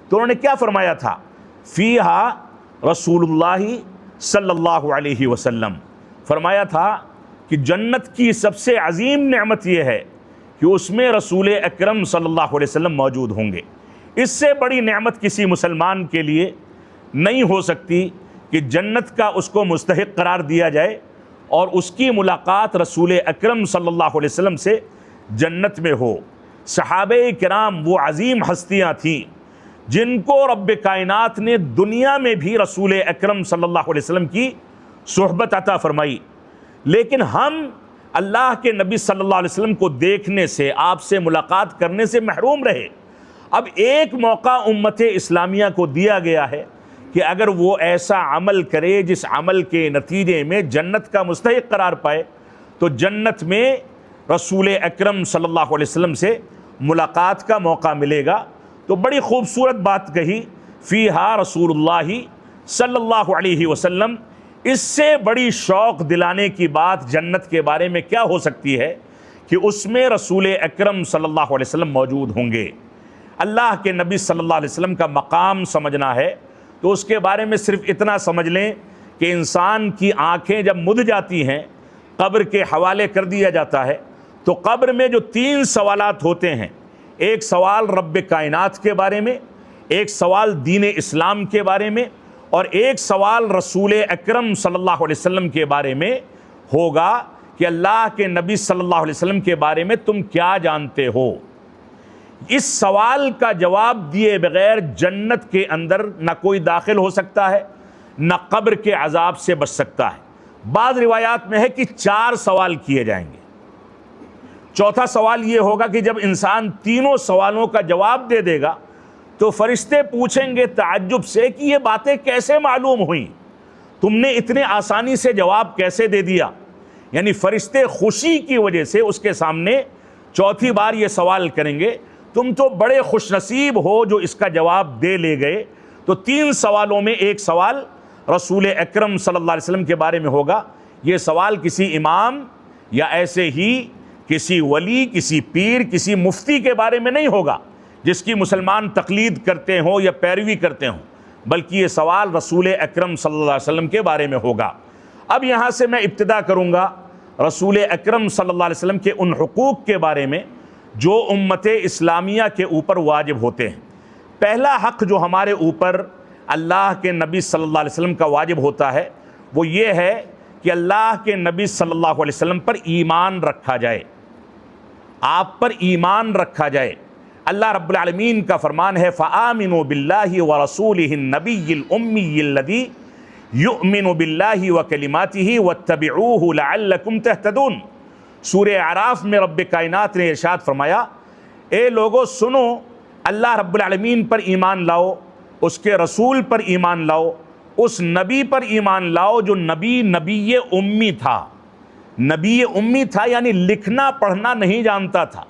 تو انہوں نے کیا فرمایا تھا؟ فیہا رسول اللہ صلی اللہ علیہ وسلم، فرمایا تھا کہ جنت کی سب سے عظیم نعمت یہ ہے کہ اس میں رسول اکرم صلی اللہ علیہ وسلم موجود ہوں گے۔ اس سے بڑی نعمت کسی مسلمان کے لیے نہیں ہو سکتی کہ جنت کا اس کو مستحق قرار دیا جائے اور اس کی ملاقات رسول اکرم صلی اللہ علیہ وسلم سے جنت میں ہو۔ صحابہ کرام وہ عظیم ہستیاں تھیں جن کو رب کائنات نے دنیا میں بھی رسول اکرم صلی اللہ علیہ وسلم کی صحبت عطا فرمائی، لیکن ہم اللہ کے نبی صلی اللہ علیہ وسلم کو دیکھنے سے، آپ سے ملاقات کرنے سے محروم رہے۔ اب ایک موقع امت اسلامیہ کو دیا گیا ہے کہ اگر وہ ایسا عمل کرے جس عمل کے نتیجے میں جنت کا مستحق قرار پائے تو جنت میں رسول اکرم صلی اللہ علیہ وسلم سے ملاقات کا موقع ملے گا۔ تو بڑی خوبصورت بات کہی، فیہا رسول اللہ صلی اللہ علیہ وسلم، اس سے بڑی شوق دلانے کی بات جنت کے بارے میں کیا ہو سکتی ہے کہ اس میں رسول اکرم صلی اللہ علیہ وسلم موجود ہوں گے۔ اللہ کے نبی صلی اللہ علیہ وسلم کا مقام سمجھنا ہے تو اس کے بارے میں صرف اتنا سمجھ لیں کہ انسان کی آنکھیں جب مدھ جاتی ہیں، قبر کے حوالے کر دیا جاتا ہے، تو قبر میں جو 3 سوالات ہوتے ہیں، ایک سوال رب کائنات کے بارے میں، ایک سوال دین اسلام کے بارے میں، اور ایک سوال رسول اکرم صلی اللہ علیہ وسلم کے بارے میں ہوگا کہ اللہ کے نبی صلی اللہ علیہ وسلم کے بارے میں تم کیا جانتے ہو۔ اس سوال کا جواب دیے بغیر جنت کے اندر نہ کوئی داخل ہو سکتا ہے، نہ قبر کے عذاب سے بچ سکتا ہے۔ بعض روایات میں ہے کہ 4 سوال کیے جائیں گے۔ چوتھا سوال یہ ہوگا کہ جب انسان تینوں سوالوں کا جواب دے دے گا تو فرشتے پوچھیں گے تعجب سے کہ یہ باتیں کیسے معلوم ہوئیں، تم نے اتنے آسانی سے جواب کیسے دے دیا؟ یعنی فرشتے خوشی کی وجہ سے اس کے سامنے چوتھی بار یہ سوال کریں گے، تم تو بڑے خوش نصیب ہو جو اس کا جواب دے لے گئے۔ تو 3 سوالوں میں ایک سوال رسول اکرم صلی اللہ علیہ وسلم کے بارے میں ہوگا۔ یہ سوال کسی امام یا ایسے ہی کسی ولی، کسی پیر، کسی مفتی کے بارے میں نہیں ہوگا جس کی مسلمان تقلید کرتے ہوں یا پیروی کرتے ہوں، بلکہ یہ سوال رسول اکرم صلی اللہ علیہ وسلم کے بارے میں ہوگا۔ اب یہاں سے میں ابتدا کروں گا رسول اکرم صلی اللہ علیہ وسلم کے ان حقوق کے بارے میں جو امت اسلامیہ کے اوپر واجب ہوتے ہیں۔ پہلا حق جو ہمارے اوپر اللہ کے نبی صلی اللہ علیہ وسلم کا واجب ہوتا ہے وہ یہ ہے کہ اللہ کے نبی صلی اللہ علیہ وسلم پر ایمان رکھا جائے، آپ پر ایمان رکھا جائے۔ اللہ رب العالمین کا فرمان ہے فآمنوا باللہ ورسولہ النبی الامی الذی یؤمن باللہ وکلماتہ واتبعوہ لعلکم تہتدون۔ سورہ اعراف میں رب کائنات نے ارشاد فرمایا، اے لوگو سنو، اللہ رب العالمین پر ایمان لاؤ، اس کے رسول پر ایمان لاؤ، اس نبی پر ایمان لاؤ جو نبی امی تھا۔ نبی امی تھا یعنی لکھنا پڑھنا نہیں جانتا تھا۔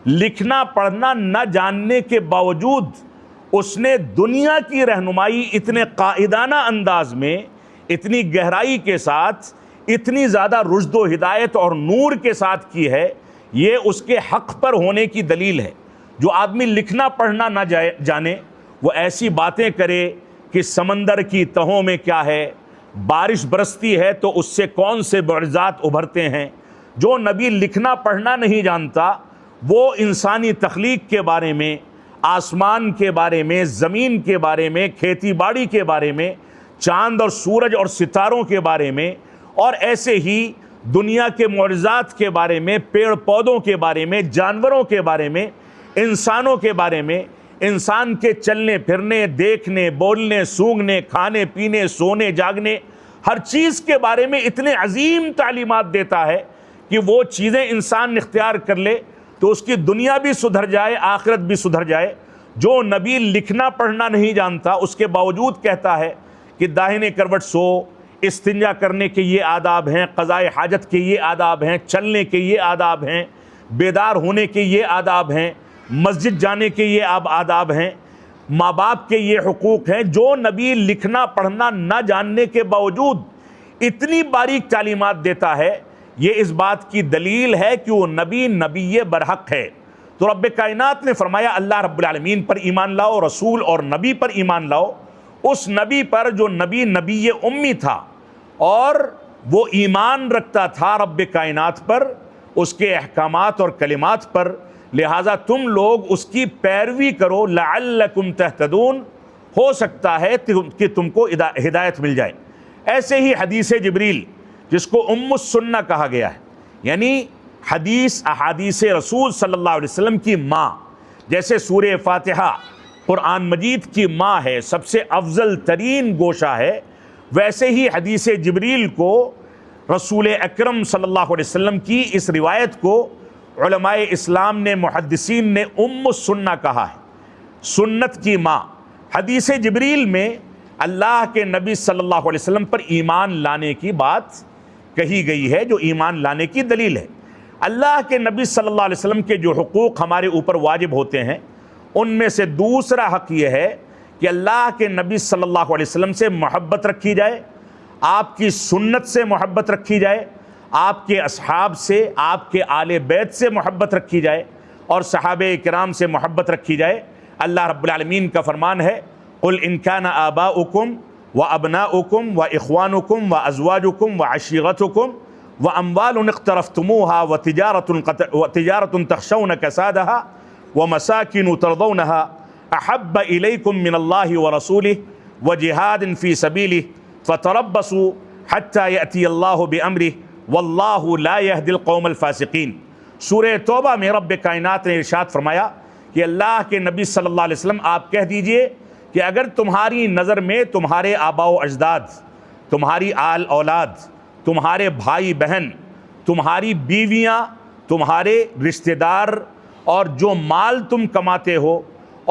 لکھنا پڑھنا نہ جاننے کے باوجود اس نے دنیا کی رہنمائی اتنے قائدانہ انداز میں، اتنی گہرائی کے ساتھ، اتنی زیادہ رشد و ہدایت اور نور کے ساتھ کی ہے۔ یہ اس کے حق پر ہونے کی دلیل ہے۔ جو آدمی لکھنا پڑھنا نہ جانے وہ ایسی باتیں کرے کہ سمندر کی تہوں میں کیا ہے، بارش برستی ہے تو اس سے کون سے معجزات ابھرتے ہیں۔ جو نبی لکھنا پڑھنا نہیں جانتا وہ انسانی تخلیق کے بارے میں، آسمان کے بارے میں، زمین کے بارے میں، کھیتی باڑی کے بارے میں، چاند اور سورج اور ستاروں کے بارے میں، اور ایسے ہی دنیا کے معجزات کے بارے میں، پیڑ پودوں کے بارے میں، جانوروں کے بارے میں، انسانوں کے بارے میں، انسان کے چلنے پھرنے، دیکھنے، بولنے، سونگھنے، کھانے پینے، سونے جاگنے، ہر چیز کے بارے میں اتنے عظیم تعلیمات دیتا ہے کہ وہ چیزیں انسان اختیار کر لے تو اس کی دنیا بھی سدھر جائے، آخرت بھی سدھر جائے۔ جو نبی لکھنا پڑھنا نہیں جانتا اس کے باوجود کہتا ہے کہ داہنے کروٹ سو، استنجا کرنے کے یہ آداب ہیں، قضاء حاجت کے یہ آداب ہیں، چلنے کے یہ آداب ہیں، بیدار ہونے کے یہ آداب ہیں، مسجد جانے کے یہ آداب ہیں، ماں باپ کے یہ حقوق ہیں۔ جو نبی لکھنا پڑھنا نہ جاننے کے باوجود اتنی باریک تعلیمات دیتا ہے، یہ اس بات کی دلیل ہے کہ وہ نبی برحق ہے۔ تو رب کائنات نے فرمایا اللہ رب العالمین پر ایمان لاؤ، رسول اور نبی پر ایمان لاؤ، اس نبی پر جو نبی امی تھا اور وہ ایمان رکھتا تھا رب کائنات پر، اس کے احکامات اور کلمات پر، لہٰذا تم لوگ اس کی پیروی کرو لعلکم تہتدون، ہو سکتا ہے کہ تم کو ہدایت مل جائے۔ ایسے ہی حدیث جبریل جس کو ام السنہ کہا گیا ہے، یعنی احادیث رسول صلی اللہ علیہ وسلم کی ماں، جیسے سورہ فاتحہ قرآن مجید کی ماں ہے، سب سے افضل ترین گوشہ ہے، ویسے ہی حدیث جبریل کو رسول اکرم صلی اللہ علیہ وسلم کی اس روایت کو علماء اسلام نے، محدثین نے ام السنہ کہا ہے، سنت کی ماں۔ حدیث جبریل میں اللہ کے نبی صلی اللہ علیہ وسلم پر ایمان لانے کی بات کہی گئی ہے جو ایمان لانے کی دلیل ہے۔ اللہ کے نبی صلی اللہ علیہ وسلم کے جو حقوق ہمارے اوپر واجب ہوتے ہیں ان میں سے دوسرا حق یہ ہے کہ اللہ کے نبی صلی اللہ علیہ وسلم سے محبت رکھی جائے، آپ کی سنت سے محبت رکھی جائے، آپ کے اصحاب سے، آپ کے آل بیت سے محبت رکھی جائے، اور صحابہ کرام سے محبت رکھی جائے۔ اللہ رب العالمین کا فرمان ہے قُلْ إِنْ كَانَ آبَاؤُكُمْ وَأَبْنَاؤُكُمْ وَإِخْوَانُكُمْ وَأَزْوَاجُكُمْ وَعَشِيرَتُكُمْ وَأَمْوَالٌ اقْتَرَفْتُمُوهَا وَتِجَارَةٌ تَخْشَوْنَ كَسَادَهَا وَمَسَاكِنُ تَرْضَوْنَهَا أَحَبَّ إِلَيْكُم مِّنَ اللَّهِ وَرَسُولِهِ وَجِهَادٍ فِي سَبِيلِهِ فَتَرَبَّصُوا حَتَّى يَأْتِيَ اللَّهُ بِأَمْرِهِ وَاللَّهُ لَا يَهْدِي الْقَوْمَ الْفَاسِقِينَ۔ سورہ توبہ میں رب کائنات نے ارشاد فرمایا کہ اللہ کے نبی صلی اللہ علیہ وسلم آپ کہہ دیجئے کہ اگر تمہاری نظر میں تمہارے آباء و اجداد، تمہاری آل اولاد، تمہارے بھائی بہن، تمہاری بیویاں، تمہارے رشتہ دار، اور جو مال تم کماتے ہو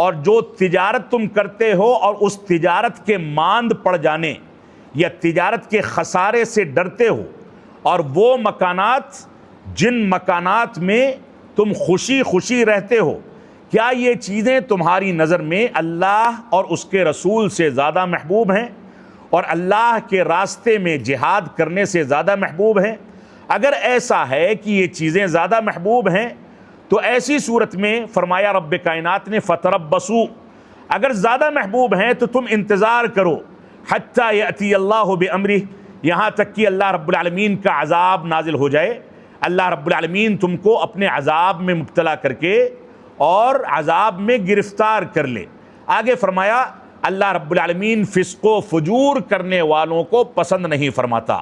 اور جو تجارت تم کرتے ہو اور اس تجارت کے ماند پڑ جانے یا تجارت کے خسارے سے ڈرتے ہو، اور وہ مکانات جن مکانات میں تم خوشی خوشی رہتے ہو، کیا یہ چیزیں تمہاری نظر میں اللہ اور اس کے رسول سے زیادہ محبوب ہیں اور اللہ کے راستے میں جہاد کرنے سے زیادہ محبوب ہیں؟ اگر ایسا ہے کہ یہ چیزیں زیادہ محبوب ہیں تو ایسی صورت میں فرمایا رب کائنات نے فتربصوا، اگر زیادہ محبوب ہیں تو تم انتظار کرو حتی یأتی اللہ بامرہ، یہاں تک کہ اللہ رب العالمین کا عذاب نازل ہو جائے، اللہ رب العالمین تم کو اپنے عذاب میں مبتلا کر کے اور عذاب میں گرفتار کر لے۔ آگے فرمایا اللہ رب العالمین فسق و فجور کرنے والوں کو پسند نہیں فرماتا،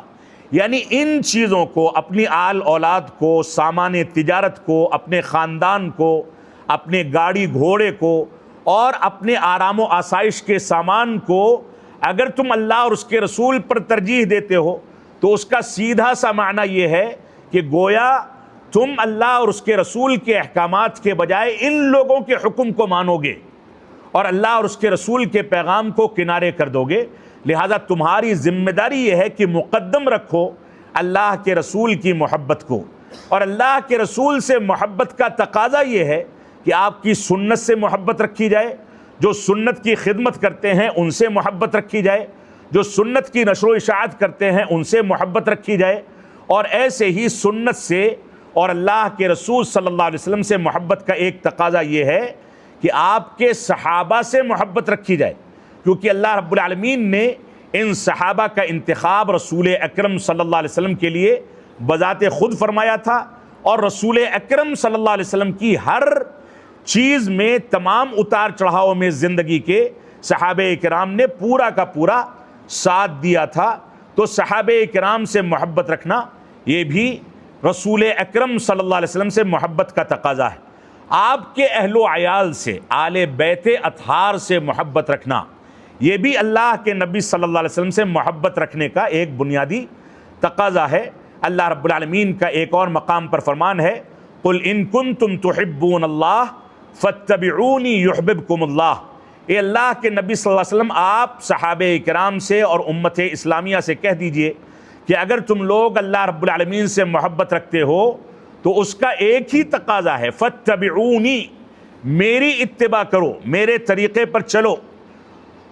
یعنی ان چیزوں کو، اپنی آل اولاد کو، سامان تجارت کو، اپنے خاندان کو، اپنے گاڑی گھوڑے کو اور اپنے آرام و آسائش کے سامان کو اگر تم اللہ اور اس کے رسول پر ترجیح دیتے ہو تو اس کا سیدھا سا معنی یہ ہے کہ گویا تم اللہ اور اس کے رسول کے احکامات کے بجائے ان لوگوں کے حکم کو مانو گے اور اللہ اور اس کے رسول کے پیغام کو کنارے کر دو گے۔ لہذا تمہاری ذمہ داری یہ ہے کہ مقدم رکھو اللہ کے رسول کی محبت کو، اور اللہ کے رسول سے محبت کا تقاضا یہ ہے کہ آپ کی سنت سے محبت رکھی جائے، جو سنت کی خدمت کرتے ہیں ان سے محبت رکھی جائے، جو سنت کی نشر و اشاعت کرتے ہیں ان سے محبت رکھی جائے، اور ایسے ہی سنت سے اور اللہ کے رسول صلی اللہ علیہ وسلم سے محبت کا ایک تقاضا یہ ہے کہ آپ کے صحابہ سے محبت رکھی جائے، کیونکہ اللہ رب العالمین نے ان صحابہ کا انتخاب رسول اکرم صلی اللہ علیہ وسلم کے لیے بذات خود فرمایا تھا، اور رسول اکرم صلی اللہ علیہ وسلم کی ہر چیز میں، تمام اتار چڑھاؤ میں زندگی کے صحابہ کرام نے پورا کا پورا ساتھ دیا تھا۔ تو صحابہ کرام سے محبت رکھنا یہ بھی رسول اکرم صلی اللہ علیہ وسلم سے محبت کا تقاضا ہے۔ آپ کے اہل و عیال سے، آل بیت اطہار سے محبت رکھنا یہ بھی اللہ کے نبی صلی اللہ علیہ وسلم سے محبت رکھنے کا ایک بنیادی تقاضا ہے۔ اللہ رب العالمین کا ایک اور مقام پر فرمان ہے قُلْ إِن كُنتُمْ تُحِبُّونَ اللَّهَ فَاتَّبِعُونِي يُحْبِبْكُمُ اللَّهُ، اے اللہ کے نبی صلی اللہ علیہ وسلم آپ صحابہ کرام سے اور امت اسلامیہ سے کہہ دیجئے کہ اگر تم لوگ اللہ رب العالمین سے محبت رکھتے ہو تو اس کا ایک ہی تقاضا ہے فَاتَّبِعُونِي، میری اتباع کرو، میرے طریقے پر چلو،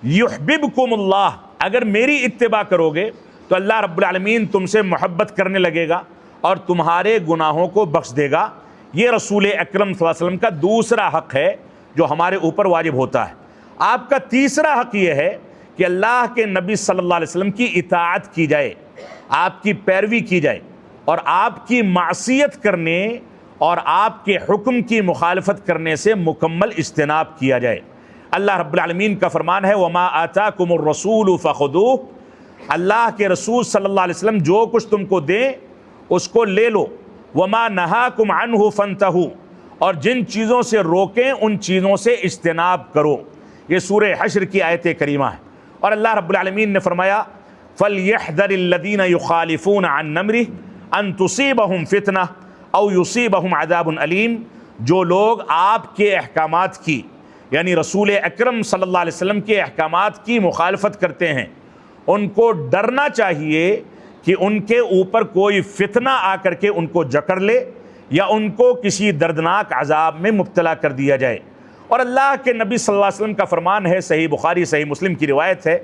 یحببکم اللہ، اگر میری اتباع کرو گے تو اللہ رب العالمین تم سے محبت کرنے لگے گا اور تمہارے گناہوں کو بخش دے گا۔ یہ رسول اکرم صلی اللہ علیہ وسلم کا دوسرا حق ہے جو ہمارے اوپر واجب ہوتا ہے۔ آپ کا تیسرا حق یہ ہے کہ اللہ کے نبی صلی اللہ علیہ وسلم کی اطاعت کی جائے، آپ کی پیروی کی جائے، اور آپ کی معصیت کرنے اور آپ کے حکم کی مخالفت کرنے سے مکمل اجتناب کیا جائے۔ اللہ رب العالمین کا فرمان ہے وَمَا آتَاكُمُ الرَّسُولُ فَخُذُوهُ، اللہ کے رسول صلی اللہ علیہ وسلم جو کچھ تم کو دیں اس کو لے لو، وَمَا نَهَاكُمْ عَنْهُ فَانْتَهُوا، اور جن چیزوں سے روکیں ان چیزوں سے اجتناب کرو۔ یہ سورہ حشر کی آیت کریمہ ہے۔ اور اللہ رب العالمین نے فرمایا فَلْيَحْذَرِ الَّذِينَ يُخَالِفُونَ عَن أَمْرِهِ أَن تُصِيبَهُمْ فِتْنَةٌ أَوْ يُصِيبَهُمْ عَذَابٌ أَلِيمٌ، جو لوگ آپ کے احکامات کی، یعنی رسول اکرم صلی اللہ علیہ وسلم کے احکامات کی مخالفت کرتے ہیں، ان کو ڈرنا چاہیے کہ ان کے اوپر کوئی فتنہ آ کر کے ان کو جکڑ لے یا ان کو کسی دردناک عذاب میں مبتلا کر دیا جائے۔ اور اللہ کے نبی صلی اللہ علیہ وسلم کا فرمان ہے، صحیح بخاری صحیح مسلم کی روایت ہے،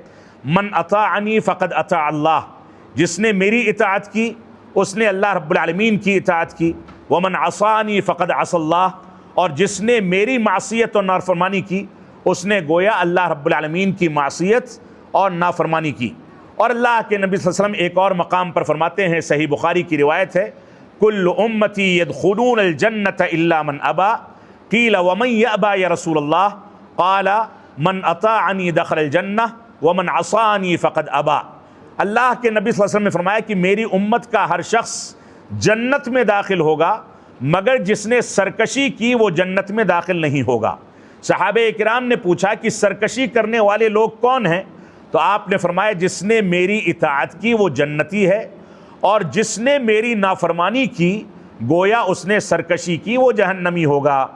من اطاعنی فقد اطاع اللہ، جس نے میری اطاعت کی اس نے اللہ رب العالمین کی اطاعت کی، ومن عصانی فقد عصى اللہ، اور جس نے میری معصیت اور نافرمانی کی اس نے گویا اللہ رب العالمین کی معصیت اور نافرمانی کی۔ اور اللہ کے نبی صلی اللہ علیہ وسلم ایک اور مقام پر فرماتے ہیں، صحیح بخاری کی روایت ہے، کل امتی يدخلون الجنة الا من ابى قیل ومن یأبى یا رسول اللہ قال من اطاعنی دخل الجنہ ومن عصانی فقد ابى۔ اللہ کے نبی صلی اللہ علیہ وسلم نے فرمایا کہ میری امت کا ہر شخص جنت میں داخل ہوگا مگر جس نے سرکشی کی وہ جنت میں داخل نہیں ہوگا۔ صحابہ اکرام نے پوچھا کہ سرکشی کرنے والے لوگ کون ہیں؟ تو آپ نے فرمایا جس نے میری اطاعت کی وہ جنتی ہے، اور جس نے میری نافرمانی کی گویا اس نے سرکشی کی وہ جہنمی ہوگا۔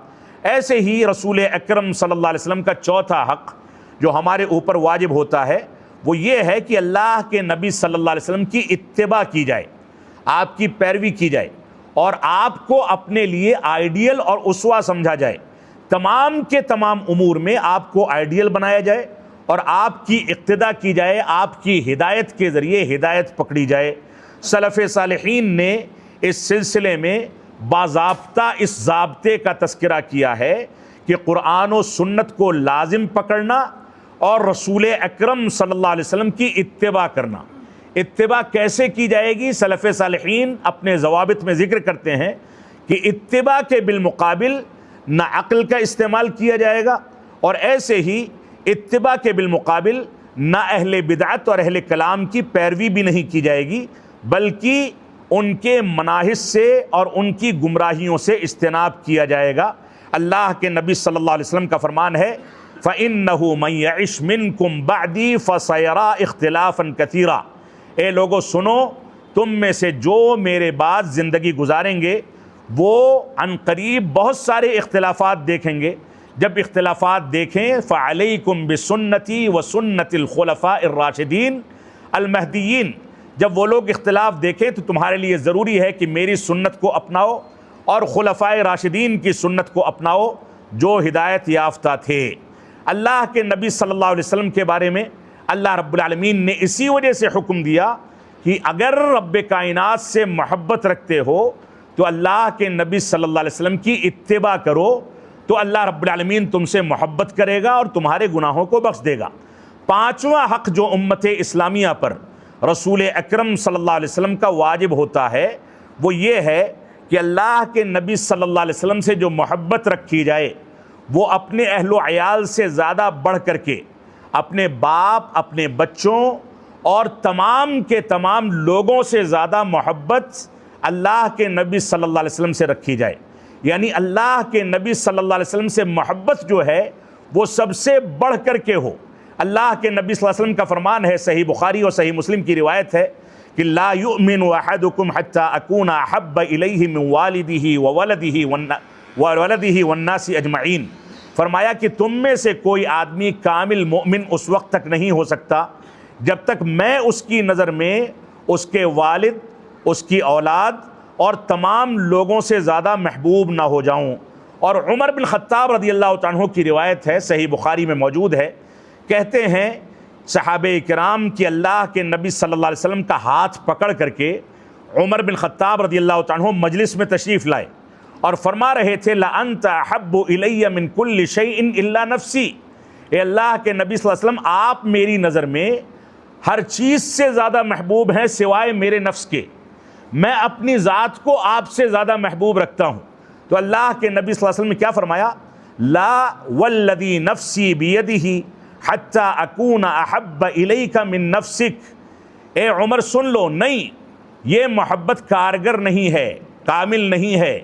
ایسے ہی رسول اکرم صلی اللہ علیہ وسلم کا چوتھا حق جو ہمارے اوپر واجب ہوتا ہے وہ یہ ہے کہ اللہ کے نبی صلی اللہ علیہ وسلم کی اتباع کی جائے، آپ کی پیروی کی جائے، اور آپ کو اپنے لیے آئیڈیل اور اسوہ سمجھا جائے۔ تمام کے تمام امور میں آپ کو آئیڈیل بنایا جائے اور آپ کی اقتداء کی جائے، آپ کی ہدایت کے ذریعے ہدایت پکڑی جائے۔ سلف صالحین نے اس سلسلے میں باضابطہ اس ضابطے کا تذکرہ کیا ہے کہ قرآن و سنت کو لازم پکڑنا اور رسول اکرم صلی اللہ علیہ وسلم کی اتباع کرنا۔ اتباع کیسے کی جائے گی؟ سلف صالحین اپنے ضوابط میں ذکر کرتے ہیں کہ اتباع کے بالمقابل نہ عقل کا استعمال کیا جائے گا، اور ایسے ہی اتباع کے بالمقابل نہ اہل بدعت اور اہل کلام کی پیروی بھی نہیں کی جائے گی، بلکہ ان کے مناہج سے اور ان کی گمراہیوں سے اجتناب کیا جائے گا۔ اللہ کے نبی صلی اللہ علیہ وسلم کا فرمان ہے فَإِنَّهُ مَن يَعِشْ مِنْكُمْ بَعْدِي فَسَيَرَىٰ اخْتِلَافًا كَثِيرًا۔ اے لوگو سنو، تم میں سے جو میرے بعد زندگی گزاریں گے وہ عن قریب بہت سارے اختلافات دیکھیں گے۔ جب اختلافات دیکھیں فَعَلَيْكُمْ بِسُنَّتِي وَسُنَّتِ الْخُلَفَاءِ الرَّاشِدِينَ الْمَهْدِيِّينَ۔ جب وہ لوگ اختلاف دیکھیں تو تمہارے لیے ضروری ہے کہ میری سنت کو اپناؤ اور خلفائے راشدین کی سنت کو اپناؤ جو ہدایت یافتہ تھے۔ اللہ کے نبی صلی اللہ علیہ وسلم کے بارے میں اللہ رب العالمین نے اسی وجہ سے حکم دیا کہ اگر رب کائنات سے محبت رکھتے ہو تو اللہ کے نبی صلی اللہ علیہ وسلم کی اتباع کرو، تو اللہ رب العالمین تم سے محبت کرے گا اور تمہارے گناہوں کو بخش دے گا۔ پانچواں حق جو امت اسلامیہ پر رسول اکرم صلی اللہ علیہ وسلم کا واجب ہوتا ہے وہ یہ ہے کہ اللہ کے نبی صلی اللہ علیہ وسلم سے جو محبت رکھی جائے وہ اپنے اہل و عیال سے زیادہ بڑھ کر کے اپنے باپ، اپنے بچوں اور تمام کے تمام لوگوں سے زیادہ محبت اللہ کے نبی صلی اللہ علیہ وسلم سے رکھی جائے۔ یعنی اللہ کے نبی صلی اللہ علیہ وسلم سے محبت جو ہے وہ سب سے بڑھ کر کے ہو۔ اللہ کے نبی صلی اللہ علیہ وسلم کا فرمان ہے، صحیح بخاری اور صحیح مسلم کی روایت ہے کہ لا یؤمن احدکم حتی اکون احب الیہ من والدہ والناس اجمعین۔ فرمایا کہ تم میں سے کوئی آدمی کامل مومن اس وقت تک نہیں ہو سکتا جب تک میں اس کی نظر میں اس کے والد، اس کی اولاد اور تمام لوگوں سے زیادہ محبوب نہ ہو جاؤں۔ اور عمر بن خطاب رضی اللہ عنہ کی روایت ہے، صحیح بخاری میں موجود ہے، کہتے ہیں صحابہ کرام کہ اللہ کے نبی صلی اللہ علیہ وسلم کا ہاتھ پکڑ کر کے عمر بن خطاب رضی اللہ عنہ مجلس میں تشریف لائے اور فرما رہے تھے لَأَنْتَ أَحَبُّ إِلَيَّ مِنْ كُلِّ شَيْءٍ إِلَّا نَفْسِي۔ اے اللہ کے نبی صلی اللہ علیہ وسلم آپ میری نظر میں ہر چیز سے زیادہ محبوب ہیں سوائے میرے نفس کے، میں اپنی ذات کو آپ سے زیادہ محبوب رکھتا ہوں۔ تو اللہ کے نبی صلی اللہ علیہ وسلم نے کیا فرمایا؟ لا والذی نفسی بیدہ حتی اکون احب الیک من نفسک۔ اے عمر سن لو، نہیں، یہ محبت کارگر نہیں ہے، کامل نہیں ہے،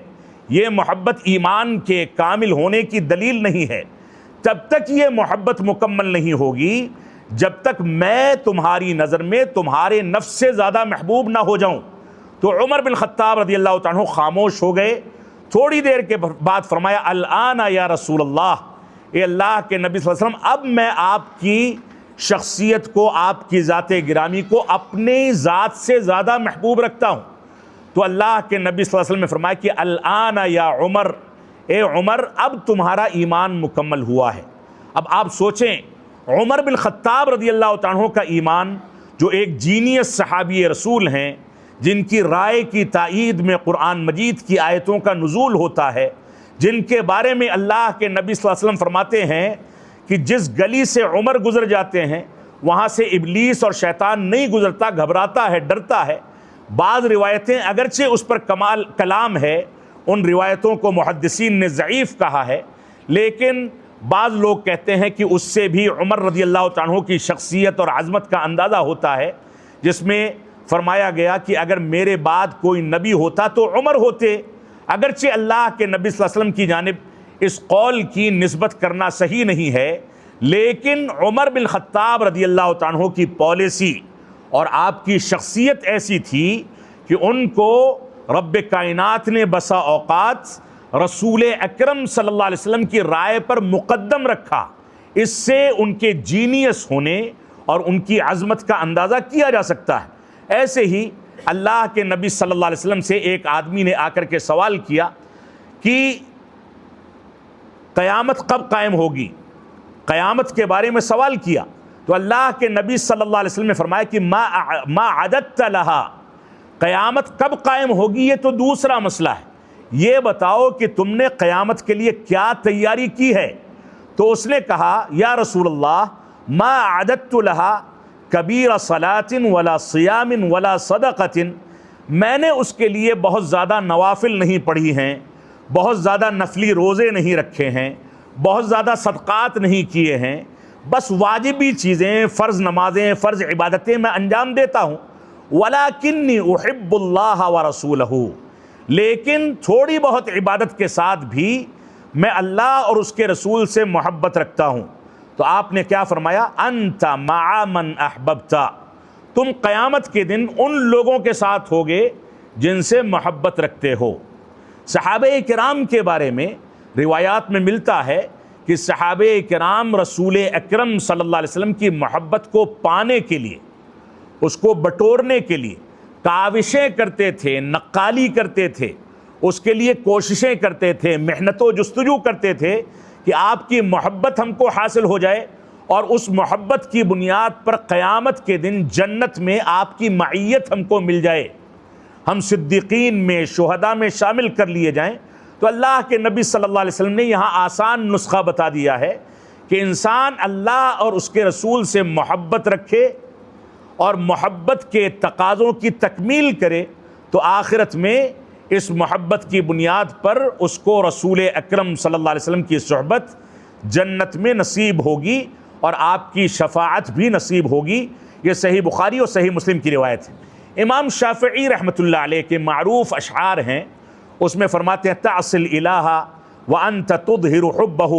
یہ محبت ایمان کے کامل ہونے کی دلیل نہیں ہے۔ تب تک یہ محبت مکمل نہیں ہوگی جب تک میں تمہاری نظر میں تمہارے نفس سے زیادہ محبوب نہ ہو جاؤں۔ تو عمر بن خطاب رضی اللہ عنہ خاموش ہو گئے۔ تھوڑی دیر کے بعد فرمایا الآن یا رسول اللہ، اے اللہ کے نبی صلی اللہ علیہ وسلم اب میں آپ کی شخصیت کو، آپ کی ذات گرامی کو اپنی ذات سے زیادہ محبوب رکھتا ہوں۔ تو اللہ کے نبی صلی اللہ علیہ وسلم نے فرمایا کہ الآن یا عمر، اے عمر اب تمہارا ایمان مکمل ہوا ہے۔ اب آپ سوچیں عمر بن خطاب رضی اللہ عنہ کا ایمان، جو ایک جینیس صحابی رسول ہیں، جن کی رائے کی تائید میں قرآن مجید کی آیتوں کا نزول ہوتا ہے، جن کے بارے میں اللہ کے نبی صلی اللہ علیہ وسلم فرماتے ہیں کہ جس گلی سے عمر گزر جاتے ہیں وہاں سے ابلیس اور شیطان نہیں گزرتا، گھبراتا ہے، ڈرتا ہے۔ بعض روایتیں اگرچہ اس پر کلام ہے، ان روایتوں کو محدثین نے ضعیف کہا ہے، لیکن بعض لوگ کہتے ہیں کہ اس سے بھی عمر رضی اللہ عنہ کی شخصیت اور عظمت کا اندازہ ہوتا ہے، جس میں فرمایا گیا کہ اگر میرے بعد کوئی نبی ہوتا تو عمر ہوتے، اگرچہ اللہ کے نبی صلی اللہ علیہ وسلم کی جانب اس قول کی نسبت کرنا صحیح نہیں ہے، لیکن عمر بن خطاب رضی اللہ تعالیٰ عنہ کی پالیسی اور آپ کی شخصیت ایسی تھی کہ ان کو رب کائنات نے بسا اوقات رسول اکرم صلی اللہ علیہ وسلم کی رائے پر مقدم رکھا۔ اس سے ان کے جینیس ہونے اور ان کی عظمت کا اندازہ کیا جا سکتا ہے۔ ایسے ہی اللہ کے نبی صلی اللہ علیہ وسلم سے ایک آدمی نے آ کر کے سوال کیا کہ قیامت کب قائم ہوگی، قیامت کے بارے میں سوال کیا، تو اللہ کے نبی صلی اللہ علیہ وسلم نے فرمایا کہ ما عددت لہا، قیامت کب قائم ہوگی یہ تو دوسرا مسئلہ ہے، یہ بتاؤ کہ تم نے قیامت کے لیے کیا تیاری کی ہے۔ تو اس نے کہا یا رسول اللہ ما عددت لہا کبیر صلاۃ ولا صیام ولا صدقۃ، میں نے اس کے لیے بہت زیادہ نوافل نہیں پڑھی ہیں، بہت زیادہ نفلی روزے نہیں رکھے ہیں، بہت زیادہ صدقات نہیں کیے ہیں، بس واجبی چیزیں، فرض نمازیں، فرض عبادتیں میں انجام دیتا ہوں۔ وَلَكِنِّي أُحِبُّ اللَّهَ وَرَسُولَهُ، لیکن تھوڑی بہت عبادت کے ساتھ بھی میں اللہ اور اس کے رسول سے محبت رکھتا ہوں۔ تو آپ نے کیا فرمایا؟ انت مع من احببت، تم قیامت کے دن ان لوگوں کے ساتھ ہوگے جن سے محبت رکھتے ہو۔ صحابہ کرام کے بارے میں روایات میں ملتا ہے کہ صحابہ کرام رسول اکرم صلی اللہ علیہ وسلم کی محبت کو پانے کے لیے، اس کو بٹورنے کے لیے کاوشیں کرتے تھے، نقالی کرتے تھے، اس کے لیے کوششیں کرتے تھے، محنت و جستجو کرتے تھے کہ آپ کی محبت ہم کو حاصل ہو جائے، اور اس محبت کی بنیاد پر قیامت کے دن جنت میں آپ کی معیت ہم کو مل جائے، ہم صدیقین میں، شہداء میں شامل کر لیے جائیں۔ تو اللہ کے نبی صلی اللہ علیہ وسلم نے یہاں آسان نسخہ بتا دیا ہے کہ انسان اللہ اور اس کے رسول سے محبت رکھے اور محبت کے تقاضوں کی تکمیل کرے، تو آخرت میں اس محبت کی بنیاد پر اس کو رسول اکرم صلی اللہ علیہ وسلم کی صحبت جنت میں نصیب ہوگی اور آپ کی شفاعت بھی نصیب ہوگی۔ یہ صحیح بخاری اور صحیح مسلم کی روایت ہے۔ امام شافعی رحمۃ اللہ علیہ کے معروف اشعار ہیں، اس میں فرماتے ہیں تعصی الالہ وانت تظہر حبہ،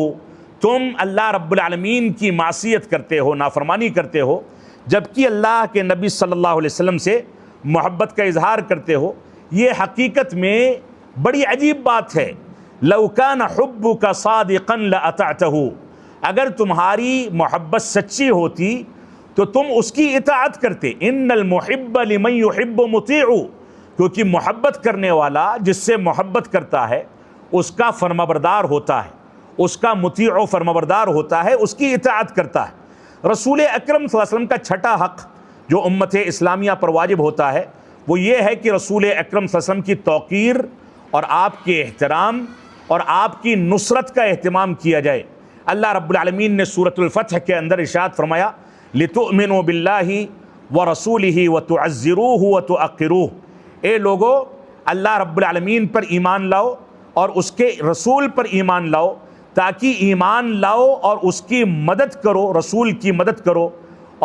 تم اللہ رب العالمین کی معصیت کرتے ہو، نافرمانی کرتے ہو، جبکہ اللہ کے نبی صلی اللہ علیہ وسلم سے محبت کا اظہار کرتے ہو۔ یہ حقیقت میں بڑی عجیب بات ہے۔ لو کان حبک صادقا لاطعتہ، اگر تمہاری محبت سچی ہوتی تو تم اس کی اطاعت کرتے۔ ان المحب لمن یحب مطیع، کیونکہ محبت کرنے والا جس سے محبت کرتا ہے اس کا فرمانبردار ہوتا ہے، اس کا مطیع و فرمانبردار ہوتا ہے، اس کی اطاعت کرتا ہے۔ رسول اکرم صلی اللہ علیہ وسلم کا چھٹا حق جو امت اسلامیہ پر واجب ہوتا ہے وہ یہ ہے کہ رسول اکرم صلی اللہ علیہ وسلم کی توقیر اور آپ کے احترام اور آپ کی نصرت کا اہتمام کیا جائے۔ اللہ رب العالمین نے سورۃ الفتح کے اندر ارشاد فرمایا لِتُؤْمِنُوا بِاللَّهِ وَرَسُولِهِ وَتُعَزِّرُوهُ وَتُعَقِّرُوهُ، اے لوگو اللہ رب العالمین پر ایمان لاؤ اور اس کے رسول پر ایمان لاؤ، تاکہ ایمان لاؤ اور اس کی مدد کرو، رسول کی مدد کرو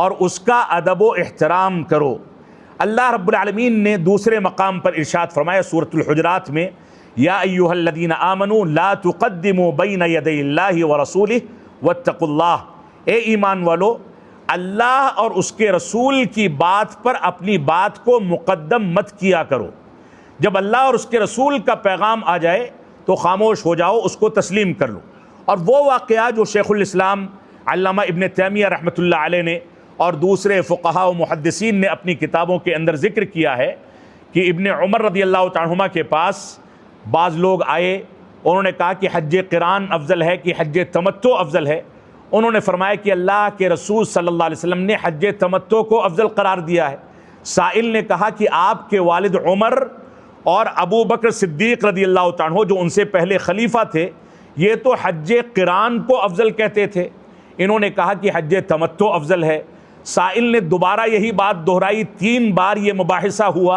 اور اس کا ادب و احترام کرو۔ اللہ رب العالمین نے دوسرے مقام پر ارشاد فرمایا سورۃ الحجرات میں یا ایھا الذین آمنوا لا تقدموا بین یدی اللہ ورسولہ واتقوا اللہ، اے ایمان والو اللہ اور اس کے رسول کی بات پر اپنی بات کو مقدم مت کیا کرو۔ جب اللہ اور اس کے رسول کا پیغام آ جائے تو خاموش ہو جاؤ، اس کو تسلیم کر لو۔ اور وہ واقعہ جو شیخ الاسلام علامہ ابن تیمیہ رحمۃ اللہ علیہ نے اور دوسرے فقہاء و محدثین نے اپنی کتابوں کے اندر ذکر کیا ہے کہ ابن عمر رضی اللہ تعالیٰ عنہما کے پاس بعض لوگ آئے، انہوں نے کہا کہ حج قران افضل ہے کہ حج تمتع افضل ہے؟ انہوں نے فرمایا کہ اللہ کے رسول صلی اللہ علیہ وسلم نے حج تمتع کو افضل قرار دیا ہے۔ سائل نے کہا کہ آپ کے والد عمر اور ابو بکر صدیق رضی اللہ تعالیٰ عنہ جو ان سے پہلے خلیفہ تھے، یہ تو حج قران کو افضل کہتے تھے، انہوں نے کہا کہ حج تمتع افضل ہے۔ سائل نے دوبارہ یہی بات دہرائی، 3 بار یہ مباحثہ ہوا۔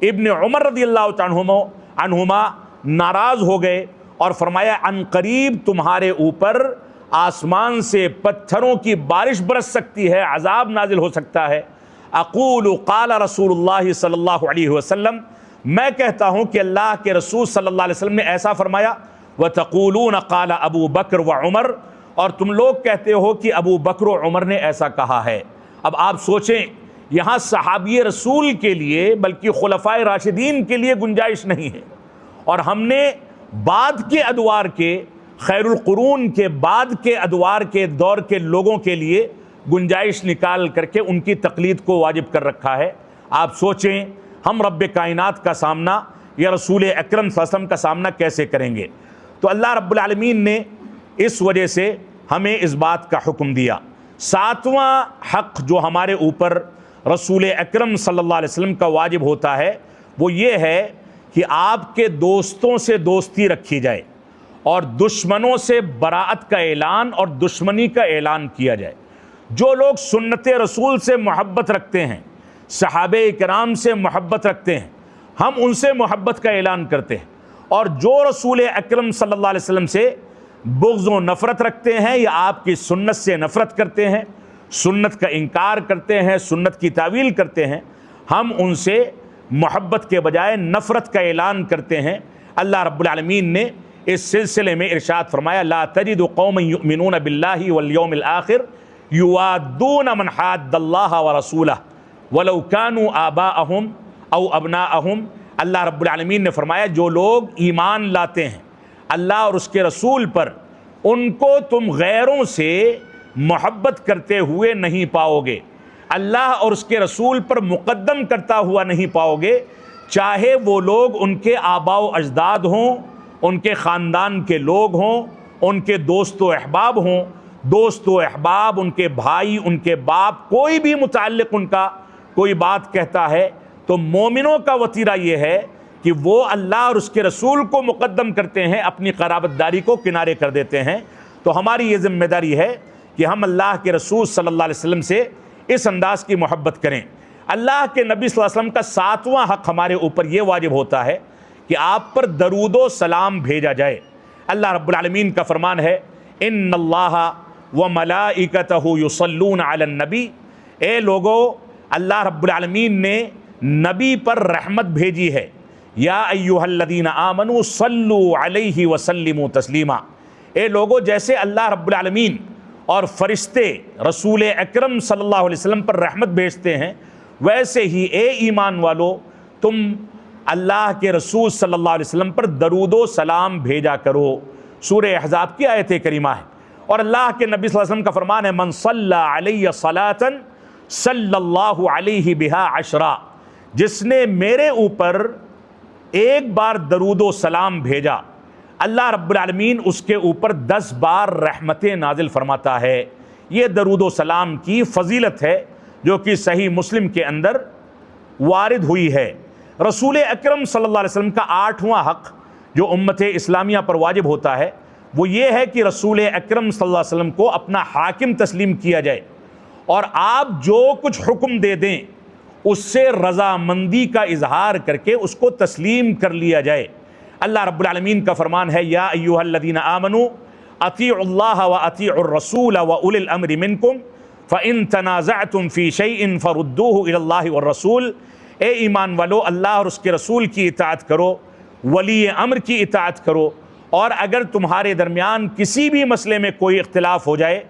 ابن عمر رضی اللہ تعالیٰ عنہما ناراض ہو گئے اور فرمایا عن قریب تمہارے اوپر آسمان سے پتھروں کی بارش برس سکتی ہے، عذاب نازل ہو سکتا ہے۔ اقول قال رسول اللہ صلی اللہ علیہ وسلم، میں کہتا ہوں کہ اللہ کے رسول صلی اللہ علیہ وسلم نے ایسا فرمایا، وَتَقُولُونَ قَالَ ابو بکر وعمر، اور تم لوگ کہتے ہو کہ ابو بکر و عمر نے ایسا کہا ہے۔ اب آپ سوچیں، یہاں صحابی رسول کے لیے بلکہ خلفائے راشدین کے لیے گنجائش نہیں ہے، اور ہم نے بعد کے ادوار کے، خیر القرون کے بعد کے ادوار کے دور کے لوگوں کے لیے گنجائش نکال کر کے ان کی تقلید کو واجب کر رکھا ہے۔ آپ سوچیں ہم رب کائنات کا سامنا یا رسول اکرم صلی اللہ علیہ وسلم کا سامنا کیسے کریں گے؟ تو اللہ رب العالمین نے اس وجہ سے ہمیں اس بات کا حکم دیا۔ ساتواں حق جو ہمارے اوپر رسول اکرم صلی اللہ علیہ وسلم کا واجب ہوتا ہے وہ یہ ہے کہ آپ کے دوستوں سے دوستی رکھی جائے اور دشمنوں سے براءت کا اعلان اور دشمنی کا اعلان کیا جائے۔ جو لوگ سنت رسول سے محبت رکھتے ہیں، صحابہ کرام سے محبت رکھتے ہیں، ہم ان سے محبت کا اعلان کرتے ہیں، اور جو رسول اکرم صلی اللہ علیہ وسلم سے بغض و نفرت رکھتے ہیں یا آپ کی سنت سے نفرت کرتے ہیں، سنت کا انکار کرتے ہیں، سنت کی تعویل کرتے ہیں، ہم ان سے محبت کے بجائے نفرت کا اعلان کرتے ہیں۔ اللہ رب العالمین نے اس سلسلے میں ارشاد فرمایا، لا تجد قوما یؤمنون باللہ والیوم الآخر یوادون من حاد اللہ ورسولہ ولو كانوا آباءہم او ابناءہم۔ اللہ رب العالمین نے فرمایا جو لوگ ایمان لاتے ہیں اللہ اور اس کے رسول پر، ان کو تم غیروں سے محبت کرتے ہوئے نہیں پاؤ گے، اللہ اور اس کے رسول پر مقدم کرتا ہوا نہیں پاؤ گے، چاہے وہ لوگ ان کے آباء و اجداد ہوں، ان کے خاندان کے لوگ ہوں، ان کے دوست و احباب ہوں، دوست و احباب ان کے بھائی، ان کے باپ، کوئی بھی متعلق ان کا کوئی بات کہتا ہے تو مومنوں کا وتیرہ یہ ہے کہ وہ اللہ اور اس کے رسول کو مقدم کرتے ہیں، اپنی قرابت داری کو کنارے کر دیتے ہیں۔ تو ہماری یہ ذمہ داری ہے کہ ہم اللہ کے رسول صلی اللہ علیہ وسلم سے اس انداز کی محبت کریں۔ اللہ کے نبی صلی اللہ علیہ وسلم کا ساتواں حق ہمارے اوپر یہ واجب ہوتا ہے کہ آپ پر درود و سلام بھیجا جائے۔ اللہ رب العالمین کا فرمان ہے، ان اللہ وملائکتہ یصلون علی النبی، اے لوگو اللہ رب العالمین نے نبی پر رحمت بھیجی ہے، یا ایھا الذین آمنوا صلوا علیہ وسلموا تسلیما، اے لوگو جیسے اللہ رب العالمین اور فرشتے رسول اکرم صلی اللہ علیہ وسلم پر رحمت بھیجتے ہیں، ویسے ہی اے ایمان والو تم اللہ کے رسول صلی اللہ علیہ وسلم پر درود و سلام بھیجا کرو۔ سورہ احزاب کی آیت کریمہ ہے، اور اللہ کے نبی صلی اللہ علیہ وسلم کا فرمان ہے، من صلی علیہ صلاۃ صلی اللہ علیہ بہا عشرا، جس نے میرے اوپر ایک بار درود و سلام بھیجا اللہ رب العالمین اس کے اوپر 10 بار رحمتیں نازل فرماتا ہے۔ یہ درود و سلام کی فضیلت ہے جو کہ صحیح مسلم کے اندر وارد ہوئی ہے۔ رسول اکرم صلی اللہ علیہ وسلم کا 8واں حق جو امت اسلامیہ پر واجب ہوتا ہے وہ یہ ہے کہ رسول اکرم صلی اللہ علیہ وسلم کو اپنا حاکم تسلیم کیا جائے، اور آپ جو کچھ حکم دے دیں اس سے رضامندی کا اظہار کر کے اس کو تسلیم کر لیا جائے۔ اللہ رب العالمین کا فرمان ہے، یا ایھا الذین آمنوا اطیعوا اللہ واطیعوا الرسول واولی الامر منکم فان تنازعتم فی شیء فردوہ الی اللہ والرسول، اے ایمان والو اللہ اور اس کے رسول کی اطاعت کرو، ولی امر کی اطاعت کرو، اور اگر تمہارے درمیان کسی بھی مسئلے میں کوئی اختلاف ہو جائے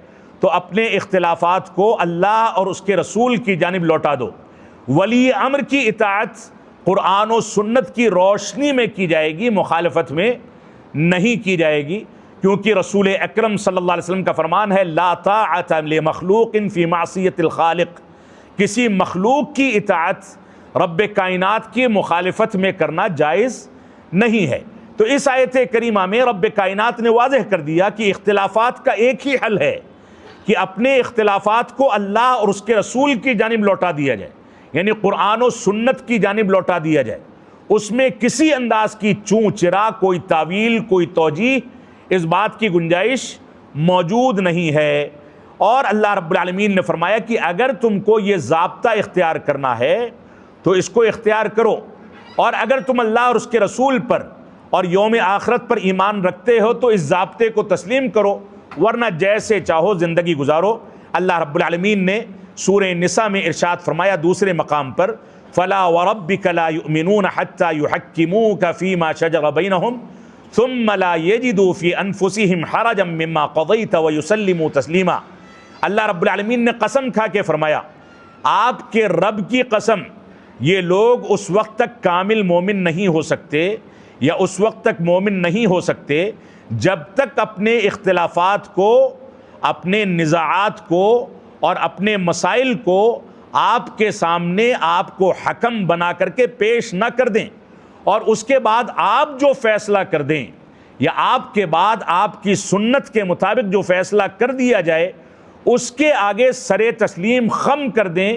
تو اپنے اختلافات کو اللہ اور اس کے رسول کی جانب لوٹا دو۔ ولی امر کی اطاعت قرآن و سنت کی روشنی میں کی جائے گی، مخالفت میں نہیں کی جائے گی، کیونکہ رسول اکرم صلی اللہ علیہ وسلم کا فرمان ہے، لا طاعۃ لمخلوق فی معصیۃ الخالق، کسی مخلوق کی اطاعت رب کائنات کی مخالفت میں کرنا جائز نہیں ہے۔ تو اس آیت کریمہ میں رب کائنات نے واضح کر دیا کہ اختلافات کا ایک ہی حل ہے کہ اپنے اختلافات کو اللہ اور اس کے رسول کی جانب لوٹا دیا جائے، یعنی قرآن و سنت کی جانب لوٹا دیا جائے، اس میں کسی انداز کی چوں چرا، کوئی تعویل، کوئی توجیہ، اس بات کی گنجائش موجود نہیں ہے۔ اور اللہ رب العالمین نے فرمایا کہ اگر تم کو یہ ضابطہ اختیار کرنا ہے تو اس کو اختیار کرو، اور اگر تم اللہ اور اس کے رسول پر اور یوم آخرت پر ایمان رکھتے ہو تو اس ضابطے کو تسلیم کرو، ورنہ جیسے چاہو زندگی گزارو۔ اللہ رب العالمین نے سورہ نساء میں ارشاد فرمایا دوسرے مقام پر، فلا وربک لا یؤمنون حتی یحکموک فیما شجر بینہم ثم لا یجدوا فی انفسہم حرجا مما قضیت ویسلموا تسلیما۔ اللہ رب العالمین نے قسم کھا کے فرمایا، آپ کے رب کی قسم، یہ لوگ اس وقت تک کامل مومن نہیں ہو سکتے یا اس وقت تک مومن نہیں ہو سکتے جب تک اپنے اختلافات کو، اپنے نزاعات کو اور اپنے مسائل کو آپ کے سامنے آپ کو حکم بنا کر کے پیش نہ کر دیں، اور اس کے بعد آپ جو فیصلہ کر دیں یا آپ کے بعد آپ کی سنت کے مطابق جو فیصلہ کر دیا جائے اس کے آگے سر تسلیم خم کر دیں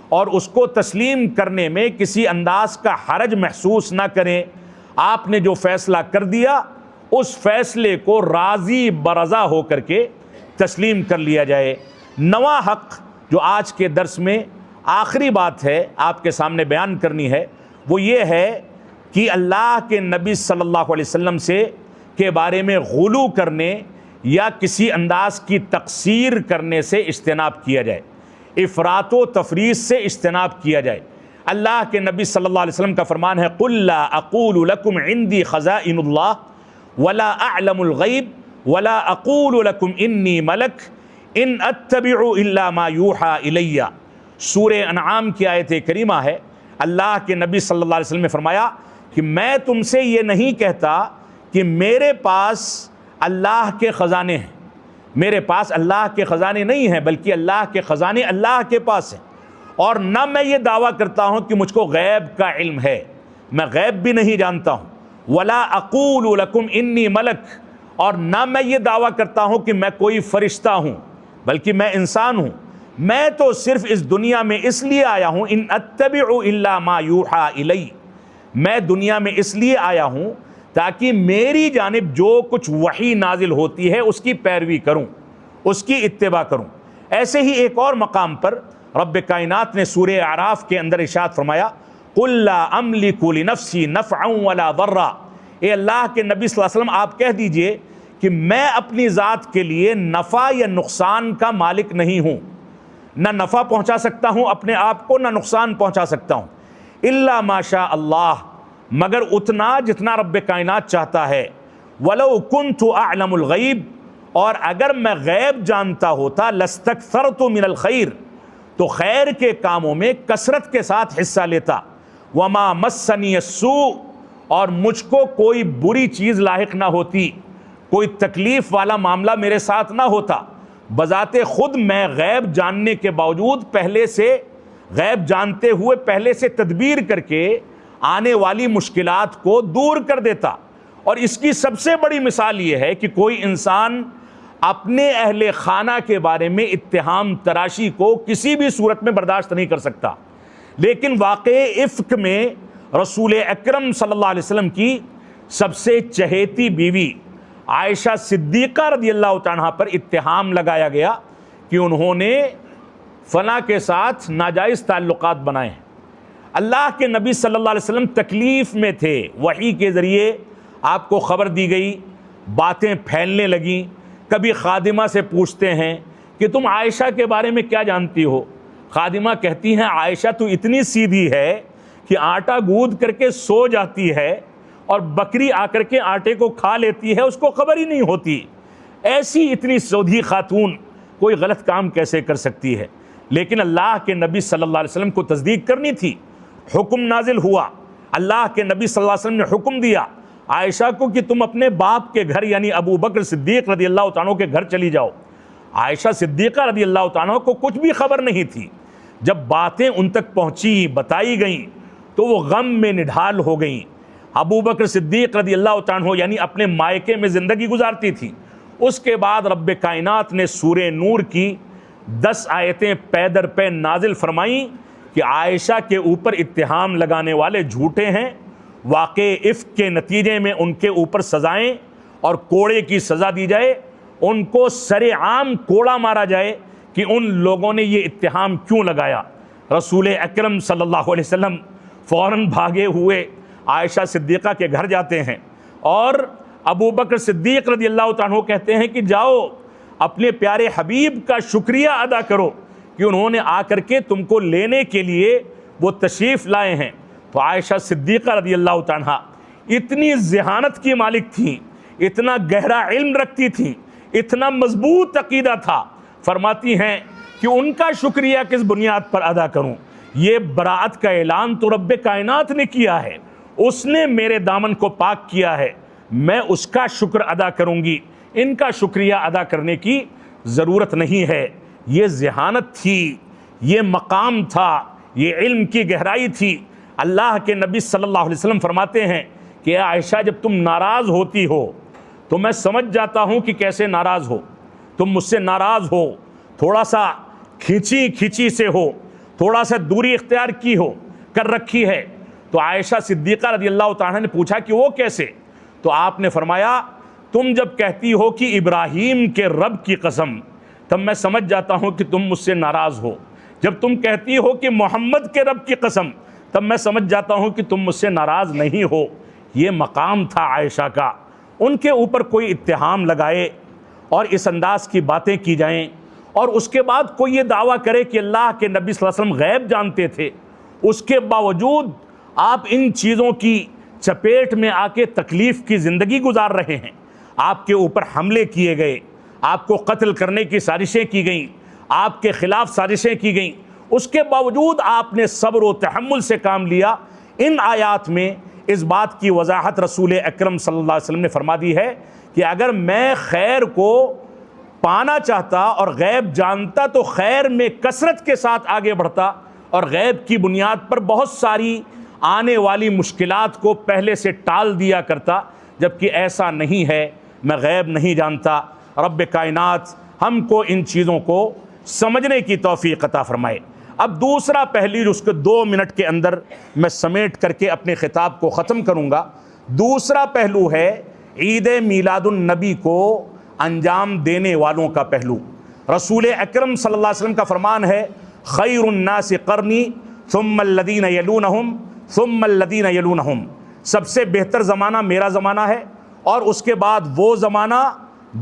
اور اس کو تسلیم کرنے میں کسی انداز کا حرج محسوس نہ کریں۔ آپ نے جو فیصلہ کر دیا اس فیصلے کو راضی برضا ہو کر کے تسلیم کر لیا جائے۔ نواں حق جو آج کے درس میں آخری بات ہے آپ کے سامنے بیان کرنی ہے وہ یہ ہے کہ اللہ کے نبی صلی اللہ علیہ وسلم سے کے بارے میں غلو کرنے یا کسی انداز کی تقصیر کرنے سے اجتناب کیا جائے، افراط و تفریط سے اجتناب کیا جائے۔ اللہ کے نبی صلی اللہ علیہ وسلم کا فرمان ہے، قُلْ لَا أَقُولُ لَكُمْ عِنْدِي خَزَائِنُ اللَّهِ وَلَا أَعْلَمُ الْغَيْبِ وَلَا أَقُولُ لَكُمْ إِنِّي مَلَكٌ إِنْ أَتَّبِعُ إِلَّا مَا يُوحَى إِلَيَّ۔ سورہ انعام کی آیت کریمہ ہے، اللہ کے نبی صلی اللہ علیہ وسلم نے فرمایا کہ میں تم سے یہ نہیں کہتا کہ میرے پاس اللہ کے خزانے ہیں، میرے پاس اللہ کے خزانے نہیں ہیں، بلکہ اللہ کے خزانے اللہ کے پاس ہیں، اور نہ میں یہ دعویٰ کرتا ہوں کہ مجھ کو غیب کا علم ہے، میں غیب بھی نہیں جانتا ہوں۔ ولا اقول لکم انی ملک، اور نہ میں یہ دعویٰ کرتا ہوں کہ میں کوئی فرشتہ ہوں، بلکہ میں انسان ہوں۔ میں تو صرف اس دنیا میں اس لیے آیا ہوں، ان اتبع الا ما یوحى الی، میں دنیا میں اس لیے آیا ہوں تاکہ میری جانب جو کچھ وحی نازل ہوتی ہے اس کی پیروی کروں، اس کی اتباع کروں۔ ایسے ہی ایک اور مقام پر رب کائنات نے سورہ اعراف کے اندر ارشاد فرمایا، قُلْ لَا أَمْلِكُ لِنَفْسِي نَفْعًا وَلَا ضَرًّا۔ اے اللہ کے نبی صلی اللہ علیہ وسلم آپ کہہ دیجئے کہ میں اپنی ذات کے لیے نفع یا نقصان کا مالک نہیں ہوں، نہ نفع پہنچا سکتا ہوں اپنے آپ کو، نہ نقصان پہنچا سکتا ہوں، الا ما شاء اللہ، مگر اتنا جتنا رب کائنات چاہتا ہے۔ وَلَوْ كُنْتُ أَعْلَمُ الْغَيْبِ، اور اگر میں غیب جانتا ہوتا، لَاسْتَكْثَرْتُ مِنَ الْخَيْرِ، تو خیر کے کاموں میں کثرت کے ساتھ حصہ لیتا۔ وَمَا مَسَّنِيَ السُّوءُ، اور مجھ کو کوئی بری چیز لاحق نہ ہوتی، کوئی تکلیف والا معاملہ میرے ساتھ نہ ہوتا۔ بذات خود میں غیب جاننے کے باوجود پہلے سے، غیب جانتے ہوئے پہلے سے تدبیر کر کے آنے والی مشکلات کو دور کر دیتا۔ اور اس کی سب سے بڑی مثال یہ ہے کہ کوئی انسان اپنے اہل خانہ کے بارے میں اتہام تراشی کو کسی بھی صورت میں برداشت نہیں کر سکتا، لیکن واقع افک میں رسول اکرم صلی اللہ علیہ وسلم کی سب سے چہیتی بیوی عائشہ صدیقہ رضی اللہ عنہا پر اتہام لگایا گیا کہ انہوں نے فلاں کے ساتھ ناجائز تعلقات بنائے ہیں۔ اللہ کے نبی صلی اللہ علیہ وسلم تکلیف میں تھے، وحی کے ذریعے آپ کو خبر دی گئی، باتیں پھیلنے لگیں۔ کبھی خادمہ سے پوچھتے ہیں کہ تم عائشہ کے بارے میں کیا جانتی ہو؟ خادمہ کہتی ہیں عائشہ تو اتنی سیدھی ہے کہ آٹا گود کر کے سو جاتی ہے اور بکری آ کر کے آٹے کو کھا لیتی ہے، اس کو خبر ہی نہیں ہوتی۔ ایسی اتنی سودھی خاتون کوئی غلط کام کیسے کر سکتی ہے؟ لیکن اللہ کے نبی صلی اللہ علیہ وسلم کو تصدیق کرنی تھی۔ حکم نازل ہوا، اللہ کے نبی صلی اللہ علیہ وسلم نے حکم دیا عائشہ کو کہ تم اپنے باپ کے گھر یعنی ابو بکر صدیق رضی اللہ عنہ کے گھر چلی جاؤ۔ عائشہ صدیقہ رضی اللہ عنہ کو کچھ بھی خبر نہیں تھی۔ جب باتیں ان تک پہنچی، بتائی گئیں، تو وہ غم میں نڈھال ہو گئیں۔ ابو بکر صدیق رضی اللہ عنہ یعنی اپنے مائکے میں زندگی گزارتی تھی۔ اس کے بعد رب کائنات نے سورہ نور کی 10 آیتیں پے در پے نازل فرمائیں کہ عائشہ کے اوپر اتہام لگانے والے جھوٹے ہیں، واقع افک کے نتیجے میں ان کے اوپر سزائیں اور کوڑے کی سزا دی جائے، ان کو سر عام کوڑا مارا جائے کہ ان لوگوں نے یہ اتہام کیوں لگایا۔ رسول اکرم صلی اللہ علیہ وسلم فوراً بھاگے ہوئے عائشہ صدیقہ کے گھر جاتے ہیں اور ابو بکر صدیق رضی اللہ عنہ کہتے ہیں کہ جاؤ اپنے پیارے حبیب کا شکریہ ادا کرو کہ انہوں نے آ کر کے تم کو لینے کے لیے وہ تشریف لائے ہیں تو عائشہ صدیقہ رضی اللہ تعالیٰ اتنی ذہانت کی مالک تھیں، اتنا گہرا علم رکھتی تھیں، اتنا مضبوط عقیدہ تھا، فرماتی ہیں کہ ان کا شکریہ کس بنیاد پر ادا کروں؟ یہ براءت کا اعلان تو رب کائنات نے کیا ہے، اس نے میرے دامن کو پاک کیا ہے، میں اس کا شکر ادا کروں گی، ان کا شکریہ ادا کرنے کی ضرورت نہیں ہے۔ یہ ذہانت تھی، یہ مقام تھا، یہ علم کی گہرائی تھی۔ اللہ کے نبی صلی اللہ علیہ وسلم فرماتے ہیں کہ اے عائشہ، جب تم ناراض ہوتی ہو تو میں سمجھ جاتا ہوں کہ کیسے ناراض ہو، تم مجھ سے ناراض ہو، تھوڑا سا کھینچی سے ہو، تھوڑا سا دوری اختیار کی ہو کر رکھی ہے۔ تو عائشہ صدیقہ رضی اللہ تعالیٰ نے پوچھا کہ وہ کیسے؟ تو آپ نے فرمایا تم جب کہتی ہو کہ ابراہیم کے رب کی قسم، تب میں سمجھ جاتا ہوں کہ تم مجھ سے ناراض ہو۔ جب تم کہتی ہو کہ محمد کے رب کی قسم، تب میں سمجھ جاتا ہوں کہ تم مجھ سے ناراض نہیں ہو۔ یہ مقام تھا عائشہ کا۔ ان کے اوپر کوئی اتہام لگائے اور اس انداز کی باتیں کی جائیں اور اس کے بعد کوئی یہ دعویٰ کرے کہ اللہ کے نبی صلی اللہ علیہ وسلم غیب جانتے تھے، اس کے باوجود آپ ان چیزوں کی چپیٹ میں آ کے تکلیف کی زندگی گزار رہے ہیں۔ آپ کے اوپر حملے کیے گئے، آپ کو قتل کرنے کی سازشیں کی گئیں، آپ کے خلاف سازشیں کی گئیں، اس کے باوجود آپ نے صبر و تحمل سے کام لیا۔ ان آیات میں اس بات کی وضاحت رسول اکرم صلی اللہ علیہ وسلم نے فرما دی ہے کہ اگر میں خیر کو پانا چاہتا اور غیب جانتا تو خیر میں کثرت کے ساتھ آگے بڑھتا اور غیب کی بنیاد پر بہت ساری آنے والی مشکلات کو پہلے سے ٹال دیا کرتا، جبکہ ایسا نہیں ہے۔ میں غیب نہیں جانتا۔ رب کائنات ہم کو ان چیزوں کو سمجھنے کی توفیق عطا فرمائے۔ اب دوسرا پہلو جو اس کے 2 منٹ کے اندر میں سمیٹ کر کے اپنے خطاب کو ختم کروں گا، دوسرا پہلو ہے عید میلاد النبی کو انجام دینے والوں کا پہلو۔ رسول اکرم صلی اللہ علیہ وسلم کا فرمان ہے خیر الناس قرنی ثم الذین یلونہم ثم الذین یلونہم، سب سے بہتر زمانہ میرا زمانہ ہے اور اس کے بعد وہ زمانہ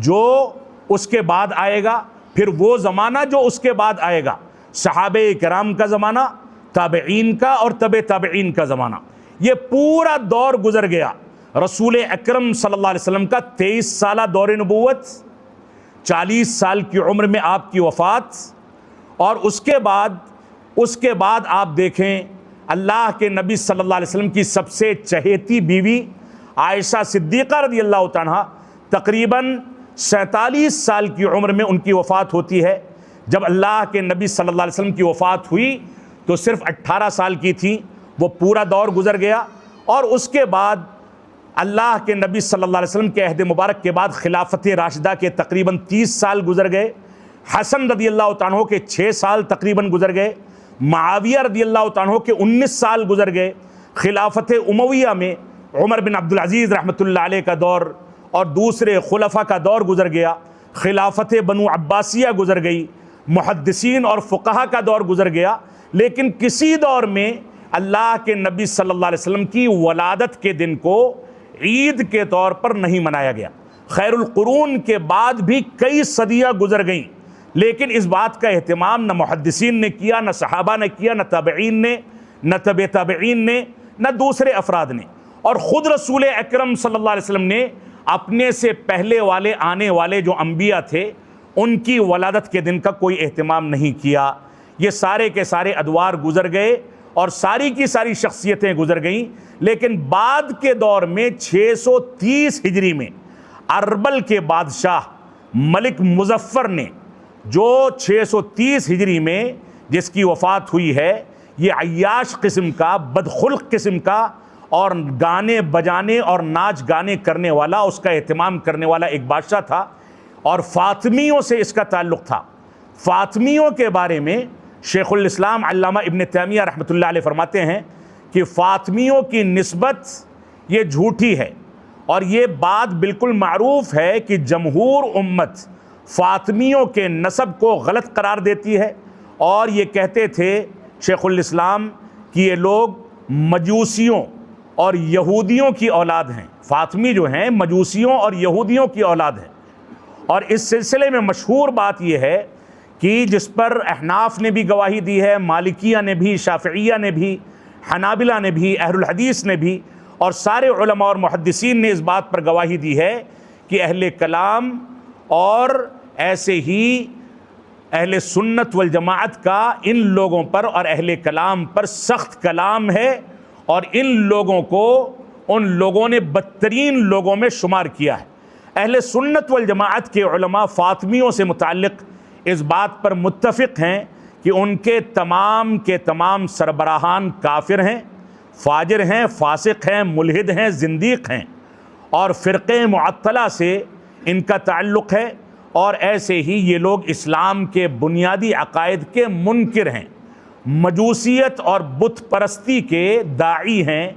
جو اس کے بعد آئے گا، پھر وہ زمانہ جو اس کے بعد آئے گا، صحابہ کرام کا زمانہ، تابعین کا اور تبع تابعین کا زمانہ۔ یہ پورا دور گزر گیا۔ رسول اکرم صلی اللہ علیہ وسلم کا 23 سالہ دور نبوت، 40 سال کی عمر میں آپ کی وفات، اور اس کے بعد آپ دیکھیں اللہ کے نبی صلی اللہ علیہ وسلم کی سب سے چہیتی بیوی عائشہ صدیقہ رضی اللہ تعالیٰ تقریباً 47 سال کی عمر میں ان کی وفات ہوتی ہے۔ جب اللہ کے نبی صلی اللہ علیہ وسلم کی وفات ہوئی تو صرف 18 سال کی تھیں۔ وہ پورا دور گزر گیا اور اس کے بعد اللہ کے نبی صلی اللہ علیہ وسلم کے عہد مبارک کے بعد خلافت راشدہ کے تقریباً 30 سال گزر گئے۔ حسن رضی اللہ تعالیٰ کے 6 سال تقریباً گزر گئے۔ معاویہ رضی اللہ تعالیٰ کے 19 سال گزر گئے۔ خلافت امویہ میں عمر بن عبدالعزیز رحمۃ اللہ علیہ کا دور اور دوسرے خلفاء کا دور گزر گیا۔ خلافت بنو عباسیہ گزر گئی، محدثین اور فقہا کا دور گزر گیا، لیکن کسی دور میں اللہ کے نبی صلی اللہ علیہ وسلم کی ولادت کے دن کو عید کے طور پر نہیں منایا گیا۔ خیر القرون کے بعد بھی کئی صدیاں گزر گئیں، لیکن اس بات کا اہتمام نہ محدثین نے کیا، نہ صحابہ نے کیا، نہ تابعین نے، نہ تبع تابعین نے، نہ دوسرے افراد نے۔ اور خود رسول اکرم صلی اللہ علیہ وسلم نے اپنے سے پہلے والے آنے والے جو انبیاء تھے ان کی ولادت کے دن کا کوئی اہتمام نہیں کیا۔ یہ سارے کے سارے ادوار گزر گئے اور ساری کی ساری شخصیتیں گزر گئیں، لیکن بعد کے دور میں 630 ہجری میں اربل کے بادشاہ ملک مظفر نے، جو 630 ہجری میں جس کی وفات ہوئی ہے، یہ عیاش قسم کا، بدخلق قسم کا اور گانے بجانے اور ناچ گانے کرنے والا، اس کا اہتمام کرنے والا ایک بادشاہ تھا، اور فاطمیوں سے اس کا تعلق تھا۔ فاطمیوں کے بارے میں شیخ الاسلام علامہ ابن تیمیہ رحمۃ اللہ علیہ فرماتے ہیں کہ فاطمیوں کی نسبت یہ جھوٹی ہے، اور یہ بات بالکل معروف ہے کہ جمہور امت فاطمیوں کے نسب کو غلط قرار دیتی ہے، اور یہ کہتے تھے شیخ الاسلام کہ یہ لوگ مجوسیوں اور یہودیوں کی اولاد ہیں۔ فاطمی جو ہیں مجوسیوں اور یہودیوں کی اولاد ہیں، اور اس سلسلے میں مشہور بات یہ ہے کی جس پر احناف نے بھی گواہی دی ہے، مالکیہ نے بھی، شافعیہ نے بھی، حنابلہ نے بھی، اہل الحدیث نے بھی، اور سارے علماء اور محدثین نے اس بات پر گواہی دی ہے کہ اہل کلام اور ایسے ہی اہل سنت والجماعت کا ان لوگوں پر اور اہل کلام پر سخت کلام ہے، اور ان لوگوں کو ان لوگوں نے بدترین لوگوں میں شمار کیا ہے۔ اہل سنت والجماعت کے علماء فاطمیوں سے متعلق اس بات پر متفق ہیں کہ ان کے تمام سربراہان کافر ہیں، فاجر ہیں، فاسق ہیں، ملحد ہیں، زندیق ہیں، اور فرقہ معطلہ سے ان کا تعلق ہے، اور ایسے ہی یہ لوگ اسلام کے بنیادی عقائد کے منکر ہیں، مجوسیت اور بت پرستی کے داعی ہیں۔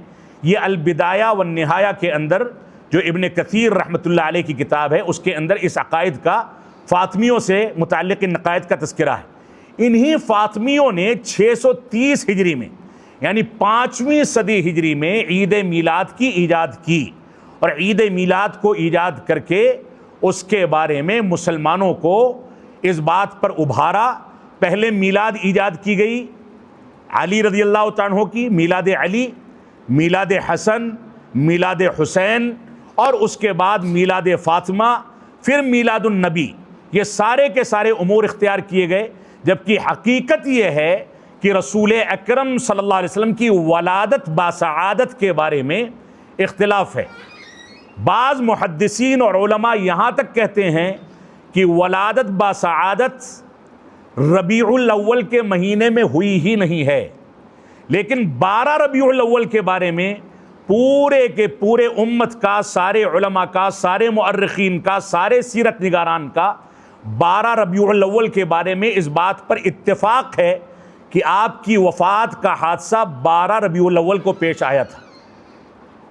یہ البدایہ والنہایہ کے اندر جو ابن کثیر رحمۃ اللہ علیہ کی کتاب ہے، اس کے اندر اس عقائد کا، فاطمیوں سے متعلق ان عقائد کا تذکرہ ہے۔ انہی فاطمیوں نے 630 ہجری میں، یعنی 5ویں صدی ہجری میں عید میلاد کی ایجاد کی، اور عید میلاد کو ایجاد کر کے اس کے بارے میں مسلمانوں کو اس بات پر ابھارا۔ پہلے میلاد ایجاد کی گئی علی رضی اللہ تعالیٰ عنہ کی، میلاد علی، میلاد حسن، میلاد حسین، اور اس کے بعد میلاد فاطمہ، پھر میلاد النبی۔ یہ سارے کے سارے امور اختیار کیے گئے، جبکہ حقیقت یہ ہے کہ رسول اکرم صلی اللہ علیہ وسلم کی ولادت باسعادت کے بارے میں اختلاف ہے۔ بعض محدثین اور علماء یہاں تک کہتے ہیں کہ ولادت باسعادت ربیع الاول کے مہینے میں ہوئی ہی نہیں ہے، لیکن 12 ربیع الاول کے بارے میں پورے کے پورے امت کا، سارے علماء کا، سارے مؤرخین کا، سارے سیرت نگاران کا 12 ربیع الاول کے بارے میں اس بات پر اتفاق ہے کہ آپ کی وفات کا حادثہ 12 ربیع الاول کو پیش آیا تھا۔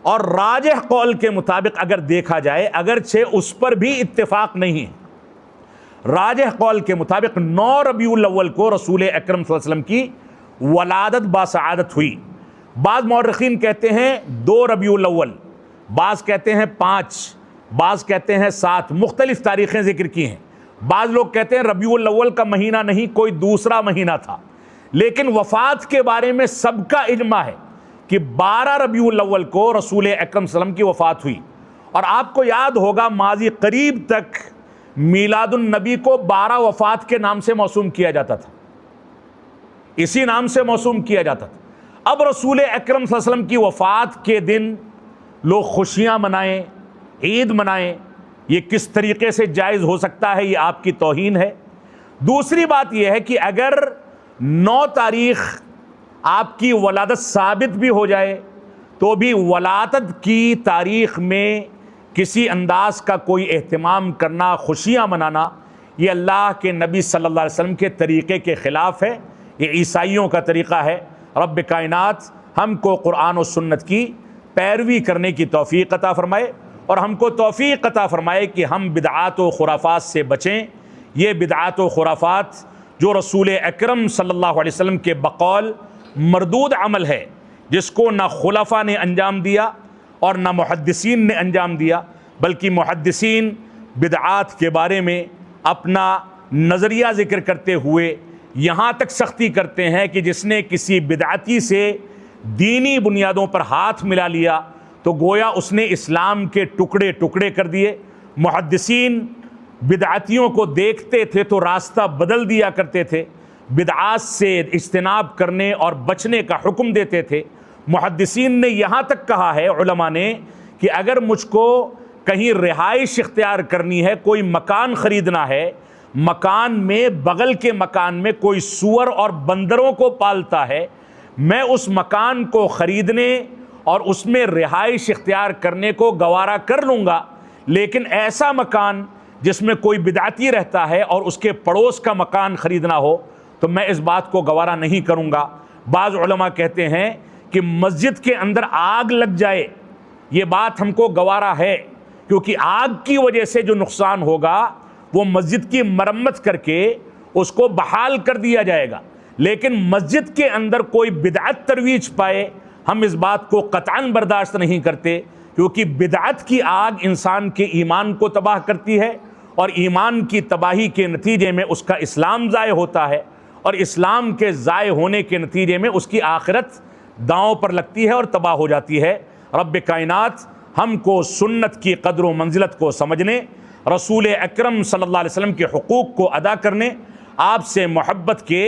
اور راجح قول کے مطابق اگر دیکھا جائے، اگرچہ اس پر بھی اتفاق نہیں ہے، راجح قول کے مطابق 9 ربیع الاول کو رسول اکرم صلی اللہ علیہ وسلم کی ولادت باسعادت ہوئی۔ بعض مورخین کہتے ہیں 2 ربیع الاول، بعض کہتے ہیں 5، بعض کہتے ہیں 7، مختلف تاریخیں ذکر کی ہیں۔ بعض لوگ کہتے ہیں ربیع الاول کا مہینہ نہیں، کوئی دوسرا مہینہ تھا، لیکن وفات کے بارے میں سب کا اجماع ہے کہ 12 ربیع الاول کو رسول اکرم صلی اللہ علیہ وسلم کی وفات ہوئی۔ اور آپ کو یاد ہوگا ماضی قریب تک میلاد النبی کو 12 وفات کے نام سے موسوم کیا جاتا تھا، اسی نام سے موسوم کیا جاتا تھا۔ اب رسول اکرم صلی اللہ علیہ وسلم کی وفات کے دن لوگ خوشیاں منائیں، عید منائیں، یہ کس طریقے سے جائز ہو سکتا ہے؟ یہ آپ کی توہین ہے۔ دوسری بات یہ ہے کہ اگر 9 تاریخ آپ کی ولادت ثابت بھی ہو جائے تو بھی ولادت کی تاریخ میں کسی انداز کا کوئی اہتمام کرنا، خوشیاں منانا، یہ اللہ کے نبی صلی اللہ علیہ وسلم کے طریقے کے خلاف ہے، یہ عیسائیوں کا طریقہ ہے۔ رب کائنات ہم کو قرآن و سنت کی پیروی کرنے کی توفیق عطا فرمائے، اور ہم کو توفیق عطا فرمائے کہ ہم بدعات و خرافات سے بچیں۔ یہ بدعات و خرافات جو رسول اکرم صلی اللہ علیہ وسلم کے بقول مردود عمل ہے، جس کو نہ خلفاء نے انجام دیا اور نہ محدثین نے انجام دیا، بلکہ محدثین بدعات کے بارے میں اپنا نظریہ ذکر کرتے ہوئے یہاں تک سختی کرتے ہیں کہ جس نے کسی بدعتی سے دینی بنیادوں پر ہاتھ ملا لیا تو گویا اس نے اسلام کے ٹکڑے ٹکڑے کر دیے۔ محدثین بدعتیوں کو دیکھتے تھے تو راستہ بدل دیا کرتے تھے، بدعات سے اجتناب کرنے اور بچنے کا حکم دیتے تھے۔ محدثین نے یہاں تک کہا ہے، علماء نے، کہ اگر مجھ کو کہیں رہائش اختیار کرنی ہے، کوئی مکان خریدنا ہے، مکان میں بغل کے مکان میں کوئی سور اور بندروں کو پالتا ہے، میں اس مکان کو خریدنے اور اس میں رہائش اختیار کرنے کو گوارا کر لوں گا، لیکن ایسا مکان جس میں کوئی بدعتی رہتا ہے اور اس کے پڑوس کا مکان خریدنا ہو تو میں اس بات کو گوارا نہیں کروں گا۔ بعض علماء کہتے ہیں کہ مسجد کے اندر آگ لگ جائے، یہ بات ہم کو گوارا ہے، کیونکہ آگ کی وجہ سے جو نقصان ہوگا وہ مسجد کی مرمت کر کے اس کو بحال کر دیا جائے گا، لیکن مسجد کے اندر کوئی بدعت ترویج پائے، ہم اس بات کو قطعاً برداشت نہیں کرتے، کیونکہ بدعت کی آگ انسان کے ایمان کو تباہ کرتی ہے اور ایمان کی تباہی کے نتیجے میں اس کا اسلام ضائع ہوتا ہے، اور اسلام کے ضائع ہونے کے نتیجے میں اس کی آخرت داؤں پر لگتی ہے اور تباہ ہو جاتی ہے۔ رب کائنات ہم کو سنت کی قدر و منزلت کو سمجھنے، رسول اکرم صلی اللہ علیہ وسلم کے حقوق کو ادا کرنے، آپ سے محبت کے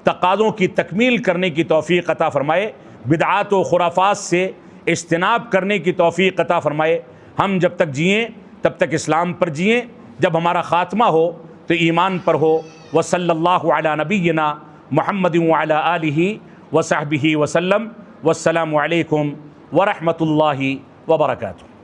تقاضوں کی تکمیل کرنے کی توفیق عطا فرمائے، بدعات و خرافات سے اجتناب کرنے کی توفیق عطا فرمائے۔ ہم جب تک جئیں تب تک اسلام پر جئیں، جب ہمارا خاتمہ ہو تو ایمان پر ہو۔ وصلی اللہ علی نبینا محمد وعلی آلہ وصحبہ وسلم، والسلام علیکم ورحمۃ اللہ وبرکاتہ۔